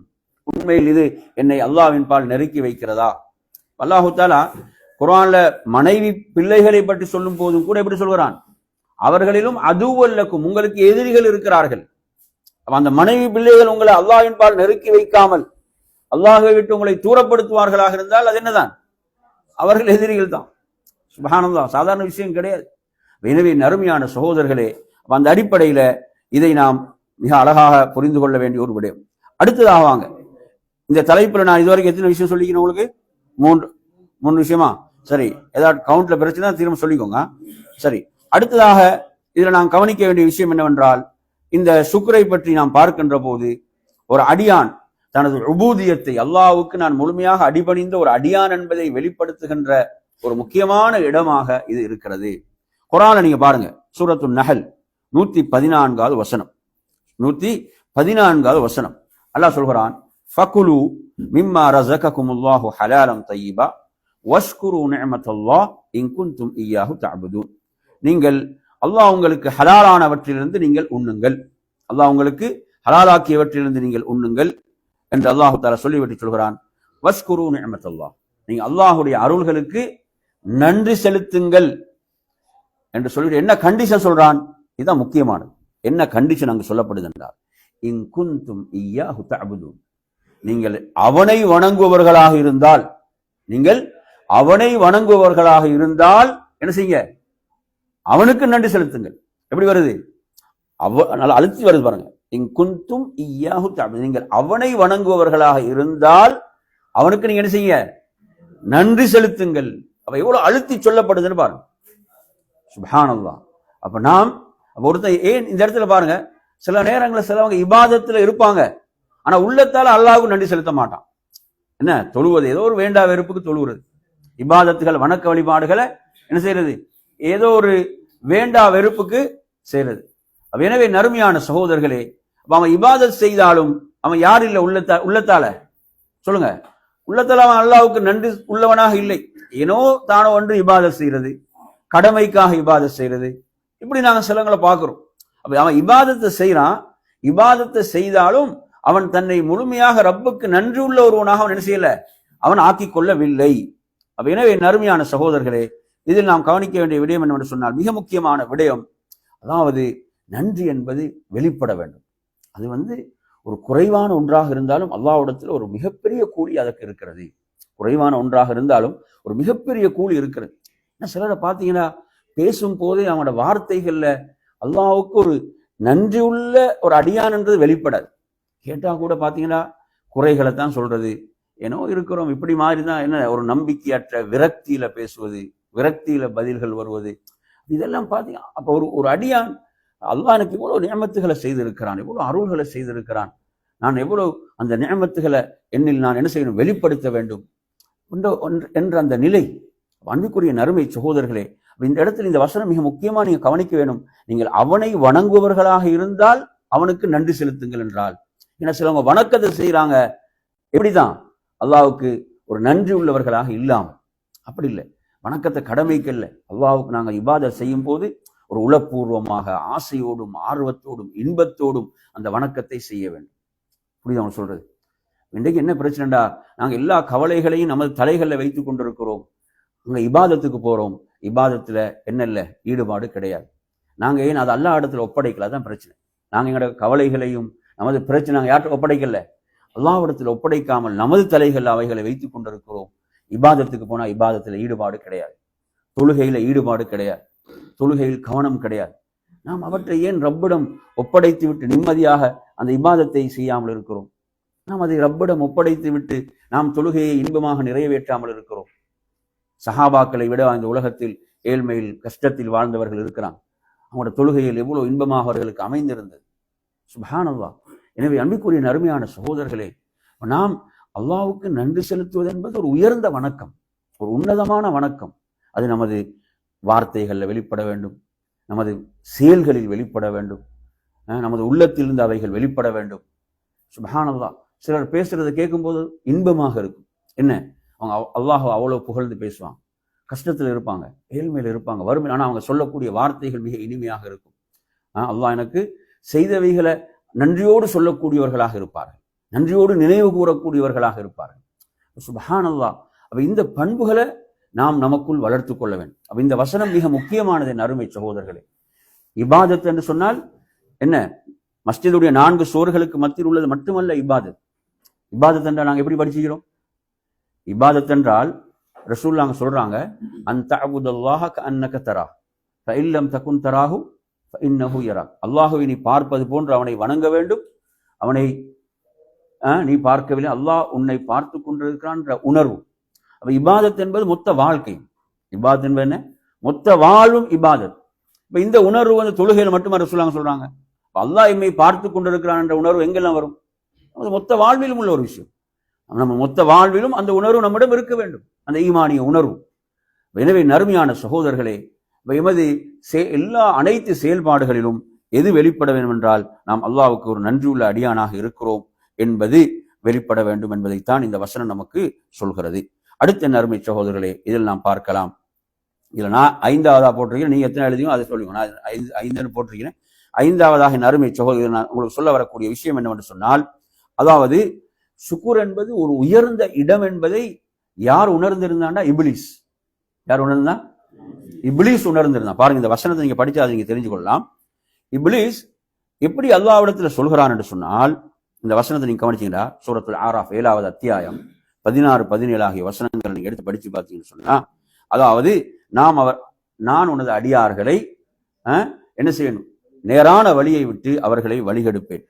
உண்மையில் இது என்னை அல்லாஹ்வின் பால் நெருக்கி வைக்கிறதா? அல்லாஹு தஆலா குர்ஆன்ல மனைவி பிள்ளைகளை பற்றி சொல்லும் போதும் கூட எப்படி சொல்கிறான்? அவர்களிலும் அதுவல்லக்கும், உங்களுக்கு எதிரிகள் இருக்கிறார்கள். அந்த மனைவி பிள்ளைகள் உங்களை அல்லாஹ்வின் பால் நெருக்கி வைக்காமல் அல்லாஹ்வை விட்டு உங்களை தூரப்படுத்துவார்களாக இருந்தால் அது என்னதான்? அவர்கள் எதிரிகள் தான். சுப்ஹானல்லாஹ், சாதாரண விஷயம் கிடையாது. எனவே நறுமையான சகோதரர்களே, அந்த அடிப்படையில இதை நாம் மிக அழகாக புரிந்து கொள்ள வேண்டிய ஒரு விடயம். அடுத்ததாக வாங்க, இந்த தலைப்புல நான் இதுவரைக்கும் எத்தனை விஷயம் சொல்லிக்கிறேன் உங்களுக்கு? மூணு விஷயமா? சரி, ஏதாவது கவுண்ட்ல பிரச்சனை திரும்ப சொல்லிக்கோங்க. சரி, அடுத்ததாக இதுல நாம் கவனிக்க வேண்டிய விஷயம் என்னவென்றால், இந்த சுக்ரை பற்றி நாம் பார்க்கின்ற போது ஒரு அடியான் தனது உபூதியத்தை, அல்லாஹ்வுக்கு நான் முழுமையாக அடிபணிந்த ஒரு அடியான் என்பதை வெளிப்படுத்துகின்ற ஒரு முக்கியமான இடமாக இது இருக்கிறது. குர்ஆன்ல நீங்க பாருங்க, சூரத்துன் நஹல் 114வது வசனம், 114வது வசனம் அல்லாஹ் சொல்கிறான், ஃபகுலு மிம்மா ரஸககுமுல்லாஹு ஹலாலன் தய்யிபா வஷ்குரு நிஅமத்தல்லாஹ் இன் குன்தும் இய்யாஹு தஅபுதூன். நீங்கள் அல்லாஹ் உங்களுக்கு ஹலாலானவற்றிலிருந்து நீங்கள் உண்ணுங்கள், அல்லாஹ் உங்களுக்கு ஹலாலாக்கியவற்றிலிருந்து நீங்கள் உண்ணுங்கள் என்று அல்லாஹு தஆலா சொல்லிவிட்டு சொல்கிறான், வஷ்குரு நிஅமத்தல்லாஹ், நீங்க அல்லாஹ்வுடைய அருள்களுக்கு நன்றி செலுத்துங்கள் என்று சொல்லிட்டு என்ன கண்டிஷன் சொல்றான்? இதுதான் முக்கியமானது. என்ன கண்டிஷன் அங்கு சொல்லப்படுது என்றால், இன் குன்தும் இய்யாஹு தஅபுதூன், நீங்கள் அவனை வணங்குபவர்களாக இருந்தால், நீங்கள் அவனை வணங்குபவர்களாக இருந்தால் என்ன செய்யுங்க? அவனுக்கு நன்றி செலுத்துங்கள். எப்படி வருது? நல்லா அழுத்தி வருது பாருங்க, இன் குன்தும் இய்யாஹு தஅபுதூன், நீங்கள் அவனை வணங்குபவர்களாக இருந்தால் அவனுக்கு நீங்க என்ன செய்யுங்க? நன்றி செலுத்துங்கள். அப்ப எவ்வளவு அழுத்தி சொல்லப்படுதுன்னு பாருங்க. சுப்ஹானல்லாஹ். அப்ப நாம் ஒருத்தன் ஏன் இந்த இடத்துல பாருங்க, சில நேரங்களில் சிலவங்க இபாதத்துல இருப்பாங்க, ஆனா உள்ளத்தால அல்லாஹ்வுக்கு நன்றி செலுத்த மாட்டான். என்ன தொழுவது? ஏதோ ஒரு வேண்டா வெறுப்புக்கு தொழுகிறது. இபாதத்துகள் வணக்க வழிபாடுகளை என்ன செய்யறது? ஏதோ ஒரு வேண்டா வெறுப்புக்கு செய்யறது. எனவே நறுமையான சகோதரர்களே, அவன் இபாதத் செய்தாலும் அவன் யார் இல்லை? உள்ளத்தால சொல்லுங்க, உள்ளத்தால அவன் அல்லாஹ்வுக்கு நன்றி உள்ளவனாக இல்லை. ஏனோ தானோ ஒன்று இபாதத் செய்யறது, கடமைக்காக இபாதத் செய்யறது, இப்படி நாங்க சிலங்களை பார்க்கிறோம். அப்ப அவன் இபாதத்தை செய்யறான், இபாதத்தை செய்தாலும் அவன் தன்னை முழுமையாக ரப்புக்கு நன்றி உள்ள ஒருவனாக அவன் என்ன செய்யல, அவன் ஆக்கிக் கொள்ளவில்லை. அப்ப எனவே நறுமையான சகோதரர்களே, இதில் நாம் கவனிக்க வேண்டிய விடயம் என்னவென்று சொன்னால், மிக முக்கியமான விடயம், அதாவது நன்றி என்பது வெளிப்பட வேண்டும். அது ஒரு குறைவான ஒன்றாக இருந்தாலும் அல்லாஹ்விடத்தில் ஒரு மிகப்பெரிய கூலி அதற்கு இருக்கிறது. குறைவான ஒன்றாக இருந்தாலும் ஒரு மிகப்பெரிய கூலி இருக்கிறது. சிலரை பார்த்தீங்கன்னா பேசும் போதே அவனோட வார்த்தைகள்ல அல்லாஹ்வுக்கு ஒரு நன்றி உள்ள ஒரு அடியான் என்றது வெளிப்படாது. கேட்டா கூட பார்த்தீங்கன்னா குறைகளை தான் சொல்றது, ஏனோ இருக்கிறோம் இப்படி மாதிரி தான், என்ன ஒரு நம்பிக்கையற்ற விரக்தியில பேசுவது, விரக்தியில பதில்கள் வருவது, இதெல்லாம் பார்த்தீங்க. அப்போ ஒரு அடியான் அல்லாஹ் எனக்கு எவ்வளவு நியமத்துகளை செய்திருக்கிறான், எவ்வளவு அருள்களை செய்திருக்கிறான், நான் எவ்வளவு அந்த நியமத்துகளை என்னில் நான் என்ன செய்யணும், வெளிப்படுத்த வேண்டும் என்ற அந்த நிலை. அன்புக்குரிய நறுமை சகோதரர்களே, இந்த இடத்துல இந்த வசனம் மிக முக்கியமா நீங்க கவனிக்க வேணும். நீங்கள் அவனை வணங்குபவர்களாக இருந்தால் அவனுக்கு நன்றி செலுத்துங்கள் என்றால், ஏன்னா சிலவங்க வணக்கத்தை செய்யறாங்க, எப்படிதான் அல்லாஹ்வுக்கு ஒரு நன்றி உள்ளவர்களாக இல்லாம. அப்படி இல்லை, வணக்கத்தை கடமைக்கல்ல, அல்லாஹ்வுக்கு நாங்கள் இபாதத் செய்யும் போது ஒரு உளப்பூர்வமாக ஆசையோடும் ஆர்வத்தோடும் இன்பத்தோடும் அந்த வணக்கத்தை செய்ய வேண்டும். புரியுது அவங்க சொல்றது? இன்றைக்கு என்ன பிரச்சனைடா, நாங்க எல்லா கவலைகளையும் நமது தலைகளில் வைத்துக் கொண்டிருக்கிறோம், அங்க இபாதத்துக்கு போறோம், இபாதத்துல என்ன இல்லை, ஈடுபாடு கிடையாது. நாங்க ஏன் அது அல்லாஹ் இடத்துல ஒப்படைக்கல? தான் பிரச்சனை. நாங்க எங்களோட கவலைகளையும் நமது பிரச்சனை நாங்கள் யார்கிட்ட ஒப்படைக்கல, அல்லாஹ்விடத்தில் ஒப்படைக்காமல் நமது தலைகள் அவைகளை வைத்துக் கொண்டிருக்கிறோம். இபாதத்துக்கு போனா இபாதத்துல ஈடுபாடு கிடையாது, தொழுகையில ஈடுபாடு கிடையாது, தொழுகையில் கவனம் கிடையாது. நாம் அவற்றை ஏன் ரப்பிடம் ஒப்படைத்து விட்டு நிம்மதியாக அந்த இபாதத்தை செய்யாமல் இருக்கிறோம்? நாம் அதை ரப்பிடம் ஒப்படைத்து விட்டு நாம் தொழுகையை இன்பமாக நிறைவேற்றாமல் இருக்கிறோம். சஹாபாக்களை விட இந்த உலகத்தில் ஏழ்மையில் கஷ்டத்தில் வாழ்ந்தவர்கள் இருக்கிறாங்க. அவங்களோட தொழுகையில் எவ்வளவு இன்பமாக அவர்களுக்கு அமைந்திருந்தது. சுப்ஹானல்லாஹ். எனவே அன்பிற்குரிய நறுமையான சகோதரர்களே, நாம் அல்லாஹ்வுக்கு நன்றி செலுத்துவது என்பது ஒரு உயர்ந்த வணக்கம், ஒரு உன்னதமான வணக்கம். அது நமது வார்த்தைகளில் வெளிப்பட வேண்டும், நமது செயல்களில் வெளிப்பட வேண்டும், நமது உள்ளத்திலிருந்து அவைகள் வெளிப்பட வேண்டும். சுப்ஹானல்லாஹ். சிலர் பேசுறதை கேட்கும்போது இன்பமாக இருக்கும். என்ன, அவங்க அல்லாஹ் அவ்வளவு புகழ்ந்து பேசுவாங்க, கஷ்டத்தில் இருப்பாங்க, ஏழ்மையில் இருப்பாங்க, வறுமை, ஆனால் அவங்க சொல்லக்கூடிய வார்த்தைகள் மிக இனிமையாக இருக்கும். அல்லாஹ் எனக்கு செய்தவைகளை நன்றியோடு சொல்லக்கூடியவர்களாக இருப்பார்கள், நன்றியோடு நினைவு கூறக்கூடியவர்களாக இருப்பார்கள். சுப்ஹானல்லாஹ். அப்ப இந்த பண்புகளை நாம் நமக்குள் வளர்த்து கொள்ள வேண்டும். அப்ப இந்த வசனம் மிக முக்கியமானது அருமை சகோதரர்களே. இபாதத் என்று சொன்னால் என்ன, மஸ்ஜிதுடைய 4 சுவர்களுக்கு மத்தியில் உள்ளது மட்டுமல்ல இபாதத். இபாதத் என்றால் நாங்கள் எப்படி படிச்சுக்கிறோம்? இபாதத் என்றால் ரசூலுல்லாஹ் சொல்றாங்க, அன்த அபுதல்லாஹ கஅன்னக தராஹ் ஃபஇல்லம் தகுன் தராஹு ஃபஇன்னஹு யராக். அல்லாஹ்வை நீ பார்ப்பது போன்று அவனை வணங்க வேண்டும். அவனை நீ பார்க்கவில்லை, அல்லாஹ் உன்னை பார்த்து கொண்டிருக்கிறான் என்ற உணர்வு. அப்ப இபாதத் என்பது மொத்த வாழ்க்கை. இபாதத் என்பது என்ன? மொத்த வாழ்வும் இபாதத். இப்ப இந்த உணர்வு தொழுகையில் மட்டும் ரசூலுல்லாஹ் சொல்றாங்க. அல்லாஹ் எம்மை பார்த்து கொண்டிருக்கிறான் என்ற உணர்வு எங்கெல்லாம் வரும்? மொத்த வாழ்விலும் உள்ள ஒரு விஷயம். நம்ம மொத்த வாழ்விலும் அந்த உணர்வு நம்மிடம் இருக்க வேண்டும், அந்த ஈமானிய உணர்வு. எனவே நறுமையான சகோதரர்களே, எமது அனைத்து செயல்பாடுகளிலும் எது வெளிப்பட வேண்டும் என்றால் நாம் அல்லாஹ்வுக்கு ஒரு நன்றியுள்ள அடியானாக இருக்கிறோம் என்பது வெளிப்பட வேண்டும் என்பதைத்தான் இந்த வசனம் நமக்கு சொல்கிறது. அடுத்த நறுமை சகோதரர்களே, இதில் நாம் பார்க்கலாம். இதில் நான் 5வதா போட்டிருக்கிறேன், நீங்க எத்தனை எழுதியும் அதை சொல்லுங்க. நான் 5 போட்டிருக்கிறேன். 5வதாக நறுமை சகோதரர் நான் உங்களுக்கு சொல்ல வரக்கூடிய விஷயம் என்னவென்று சொன்னால், அதாவது சுக்குர் என்பது ஒரு உயர்ந்த இடம் என்பதை யார் உணர்ந்திருந்தாண்டா? இப்லீஸ். யார் உணர்ந்தா? இப்லீஸ் உணர்ந்திருந்தான். பாருங்க, இந்த வசனத்தை நீங்க படிச்சா அதை நீங்க தெரிஞ்சு கொள்ளலாம். இப்லீஸ் எப்படி அல்லாஹ்விடத்தில் சொல்கிறான் என்று சொன்னால், இந்த வசனத்தை நீங்க கவனிச்சீங்களா? சூரத்துல் ஆராஃப் 7வது அத்தியாயம் 16, 17 ஆகிய வசனங்களை நீங்க எடுத்து படிச்சு பார்த்தீங்கன்னு சொன்னா, அதாவது நான் உனது அடியார்களை என்ன செய்யணும்? நேரான வழியை விட்டு அவர்களை வழிகெடுப்பேன்.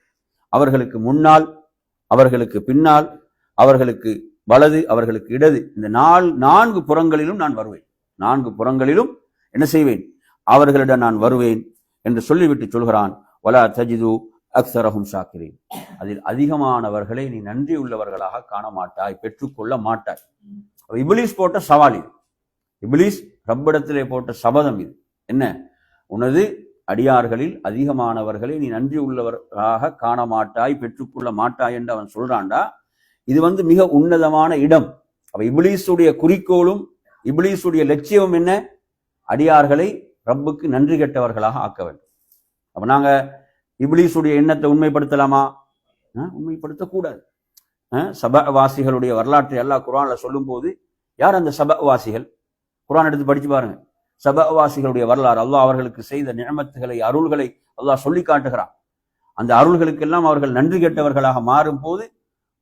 அவர்களுக்கு முன்னால், அவர்களுக்கு பின்னால், அவர்களுக்கு வலது, அவர்களுக்கு இடது, இந்த 4 புறங்களிலும் நான் வருவேன். 4 புறங்களிலும் என்ன செய்வேன்? அவர்களிடம் நான் வருவேன் என்று சொல்லிவிட்டு சொல்கிறான், வலா தஜிது அக்ஸரஹும் ஷாக்கிரீன். அதில் அதிகமானவர்களை நீ நன்றி உள்ளவர்களாக காண மாட்டாய், பெற்றுக்கொள்ள மாட்டாய். இப்லீஸ் போட்ட சவால் இது. இப்லீஸ் ரப்பிடத்திலே போட்ட சபதம் இது. என்ன? உனது அடியார்களில் அதிகமானவர்களை நீ நன்றி உள்ளவர்களாக காண மாட்டாய், பெற்றுக்கொள்ள மாட்டாய் என்று அவன் சொல்றான்டா. இது மிக உன்னதமான இடம். அப்ப இப்லீஸுடைய குறிக்கோளும் இப்லீஸுடைய லட்சியம் என்ன? அடியார்களை ரப்புக்கு நன்றி கெட்டவர்களாக ஆக்க வேண்டும். அப்ப நாங்க இப்லீஸுடைய எண்ணத்தை உண்மைப்படுத்தலாமா? உண்மைப்படுத்தக்கூடாது. சபவாசிகளுடைய வரலாற்றை அல்லாஹ் குர்ஆன்ல சொல்லும் போது, யார் அந்த சபவாசிகள்? குர்ஆன் எடுத்து படிச்சு பாருங்க. சபவாசிகளுடைய வரலாறு, அல்லாஹ் அவர்களுக்கு செய்த நிஅமத்துகளை, அருள்களை அல்லாஹ் சொல்லி காட்டுகிறான். அந்த அருள்களுக்கெல்லாம் அவர்கள் நன்றி கெட்டவர்களாக மாறும் போது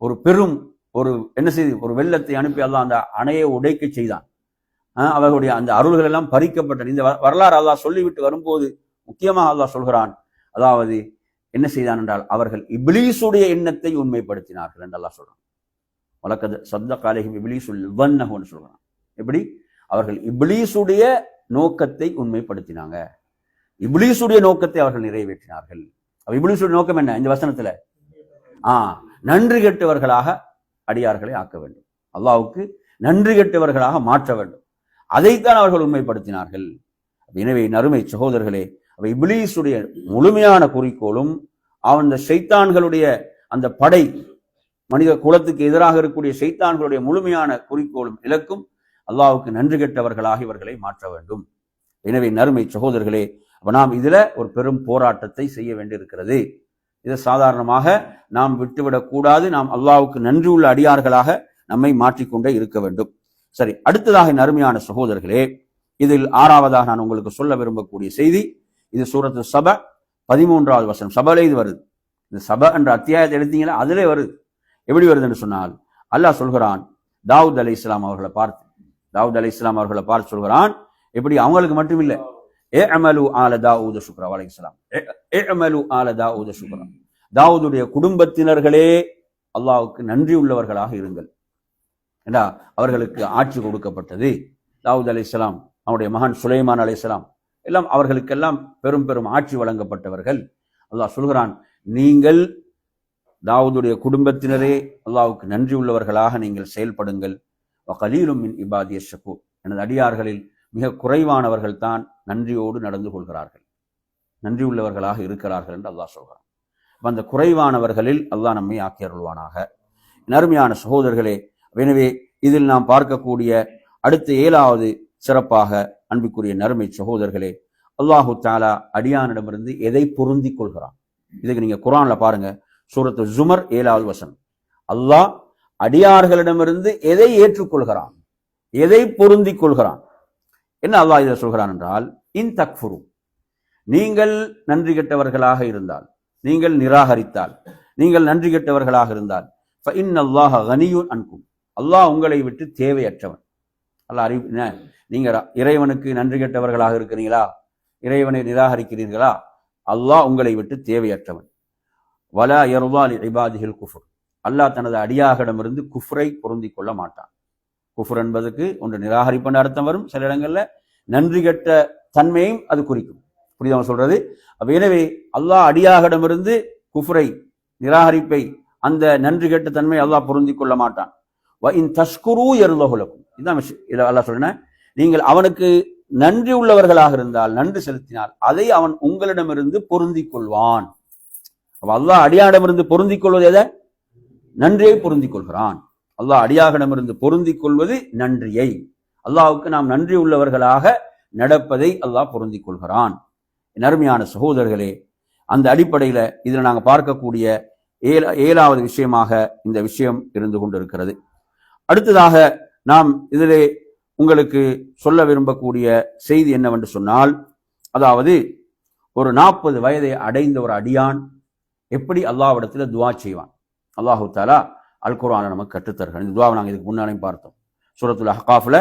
ஒரு வெள்ளத்தை அனுப்பி அல்லாஹ் அந்த அணையை உடைக்க செய்தான். அவர்களுடைய அந்த அருள்கள் எல்லாம் பறிக்கப்பட்டன. இந்த வரலாறு அல்லாஹ் சொல்லிவிட்டு வரும்போது முக்கியமாக அல்லாஹ் சொல்கிறான், அதாவது என்ன செய்தான் என்றால், அவர்கள் இப்லீஸுடைய எண்ணத்தை உண்மைப்படுத்தினார்கள் என்று அல்லாஹ் சொல்றான். வலக்கத் ஸத்தக அலைஹிம் இப்லீஸுல் வன்னஹுன்னு சொல்றான். எப்படி? அவர்கள் இப்லீஸுடைய நோக்கத்தை உண்மைப்படுத்தினாங்க. இப்லீஸுடைய நோக்கத்தை அவர்கள் நிறைவேற்றினார்கள். இப்லீஸுடைய நோக்கம் என்ன? இந்த வசனத்துல நன்றி கெட்டவர்களாக அடியார்களை ஆக்க வேண்டும், அல்லாஹ்வுக்கு நன்றி கெட்டவர்களாக மாற்ற வேண்டும். அதைத்தான் அவர்கள் உண்மைப்படுத்தினார்கள். எனவே நறுமை சகோதரர்களே, இப்லீஸுடைய முழுமையான குறிக்கோளும் அந்த ஷைத்தான்களுடைய அந்த படை, மனித குலத்துக்கு எதிராக இருக்கக்கூடிய ஷைத்தான்களுடைய முழுமையான குறிக்கோளும் இலக்கும் அல்லாஹ்வுக்கு நன்றி கெட்டவர்களாக இவர்களை மாற்ற வேண்டும். எனவே நறுமை சகோதரர்களே, நாம் இதுல ஒரு பெரும் போராட்டத்தை செய்ய வேண்டியிருக்கிறது. இதை சாதாரணமாக நாம் விட்டுவிடக் கூடாது. நாம் அல்லாஹ்வுக்கு நன்றி உள்ள அடியார்களாக நம்மை மாற்றிக்கொண்டே இருக்க வேண்டும். சரி, அடுத்ததாக நறுமையான சகோதரர்களே, இதில் 6வதாக நான் உங்களுக்கு சொல்ல விரும்பக்கூடிய செய்தி, இது சூரத்து சப 13வது வசனம். சபல இது வருது. இந்த சப என்ற அத்தியாயத்தை எடுத்தீங்களா, அதிலே வருது. எப்படி வருது என்று சொன்னால், அல்லாஹ் சொல்கிறான், தாவூத் அலைஹிஸ்ஸலாம் அவர்களை பார்த்து சொல்கிறான். எப்படி? அவங்களுக்கு மட்டும் இல்லை, இஅமலு ஆல தாவூத ஷுக்ரா அலைஹிஸ்ஸலாம், இஅமலு ஆல தாவூத ஷுக்ரா, தாவூதுடைய குடும்பத்தினர்களே அல்லாஹ்வுக்கு நன்றி உள்ளவர்களாக இருங்கள். ஏண்டா அவர்களுக்கு ஆட்சி கொடுக்கப்பட்டது. தாவூத் அலைஹிஸ்ஸலாம், அவருடைய மகன் சுலைமான் அலைஹிஸ்ஸலாம் எல்லாம் அவர்களுக்கெல்லாம் பெரும் பெரும் ஆட்சி வழங்கப்பட்டவர்கள். அல்லாஹ் சொல்கிறான், நீங்கள் தாவூதுடைய குடும்பத்தினரே அல்லாஹ்வுக்கு நன்றி உள்ளவர்களாக நீங்கள் செயல்படுங்கள். வகலீலும் மின் இபாதிய ஷக்கூர், எனது அடியார்களில் மிக குறைவானவர்கள் தான் நன்றியோடு நடந்து கொள்கிறார்கள், நன்றி உள்ளவர்களாக இருக்கிறார்கள் என்று அல்லாஹ் சொல்கிறான். அந்த குறைவானவர்களில் அல்லாஹ் நம்மை ஆக்கி அருள்வானாக. நறுமையான சகோதரர்களே, எனவே இதில் நாம் பார்க்கக்கூடிய அடுத்த 7வது சிறப்பாக, அன்பிற்குரிய நறுமை சகோதரர்களே, அல்லாஹு தஆலா அடியானிடமிருந்து எதை பொருந்தி கொள்கிறான். இதுக்கு நீங்க குர்ஆன்ல பாருங்க, சூரத்து ஜுமர் 7வது வசனம். அல்லாஹ் அடியார்களிடமிருந்து எதை ஏற்றுக்கொள்கிறான், எதை பொருந்தி கொள்கிறான். என்ன அல்லாஹ் இதை சொல்கிறான் என்றால், இன் தக்ஃபுரு, நீங்கள் நன்றி கெட்டவர்களாக இருந்தால், நீங்கள் நிராகரித்தால், நீங்கள் நன்றி கெட்டவர்களாக இருந்தால், ஃபஇன்னல்லாஹ கனியுன் அன்கும், அல்லாஹ் உங்களை விட்டு தேவையற்றவன். அல்லாஹ் நீங்க இறைவனுக்கு நன்றி கெட்டவர்களாக இருக்கிறீங்களா, இறைவனை நிராகரிக்கிறீர்களா, அல்லாஹ் உங்களை விட்டு தேவையற்றவன். வலா யர்தா லி இபாதிஹில் குஃப்ர், அல்லாஹ் தனது அடியார்களிடமிருந்து குஃப்ரை பொருந்தி கொள்ள மாட்டான். குஃப்ர் என்பதுக்கு ஒன்று நிராகரிப்பன் அர்த்தம் வரும், சில இடங்கள்ல நன்றி கெட்ட தன்மையும் அது குறிக்கும். புரியுதா சொல்றது? எனவே அல்லாஹ் அடியார்களிடமிருந்து குஃப்ரை, நிராகரிப்பை, அந்த நன்றி கெட்ட தன்மை அல்லாஹ் பொருந்தி கொள்ள மாட்டான். வ இன் தஷ்குரு யர்லஹு லக்கும், இதான் இதை அல்லாஹ் சொல்றேன், நீங்கள் அவனுக்கு நன்றி உள்ளவர்களாக இருந்தால், நன்றி செலுத்தினால் அதை அவன் உங்களிடமிருந்து பொருந்திக் கொள்வான். அல்லாஹ் அடியானிடமிருந்து பொருந்திக் கொள்வது எதை? நன்றியை பொருந்திக் கொள்கிறான். அல்லாஹ் அடியாரிடமிருந்து பொருந்திக் கொள்வது நன்றியை. அல்லாஹ்வுக்கு நாம் நன்றி உள்ளவர்களாக நடப்பதை அல்லாஹ் பொருந்திக் கொள்கிறான். அருமையான சகோதரர்களே, அந்த அடிப்படையில இதுல நாங்க பார்க்கக்கூடிய ஏழாவது விஷயமாக இந்த விஷயம் இருந்து கொண்டிருக்கிறது. அடுத்ததாக நாம் இதிலே உங்களுக்கு சொல்ல விரும்பக்கூடிய செய்தி என்னவென்று சொன்னால், அதாவது ஒரு 40 வயதை அடைந்த ஒரு அடியான் எப்படி அல்லாஹ்விடத்தில் துஆ செய்வான். அல்லாஹு தஆலா அல் குர்ஆனை நமக்கு கற்றுத்தருகிறான். இந்த துஆவை நாங்கள் இதுக்கு முன்னாலேயும் பார்த்தோம். சூரத்துல் அஹ்காஃப்ல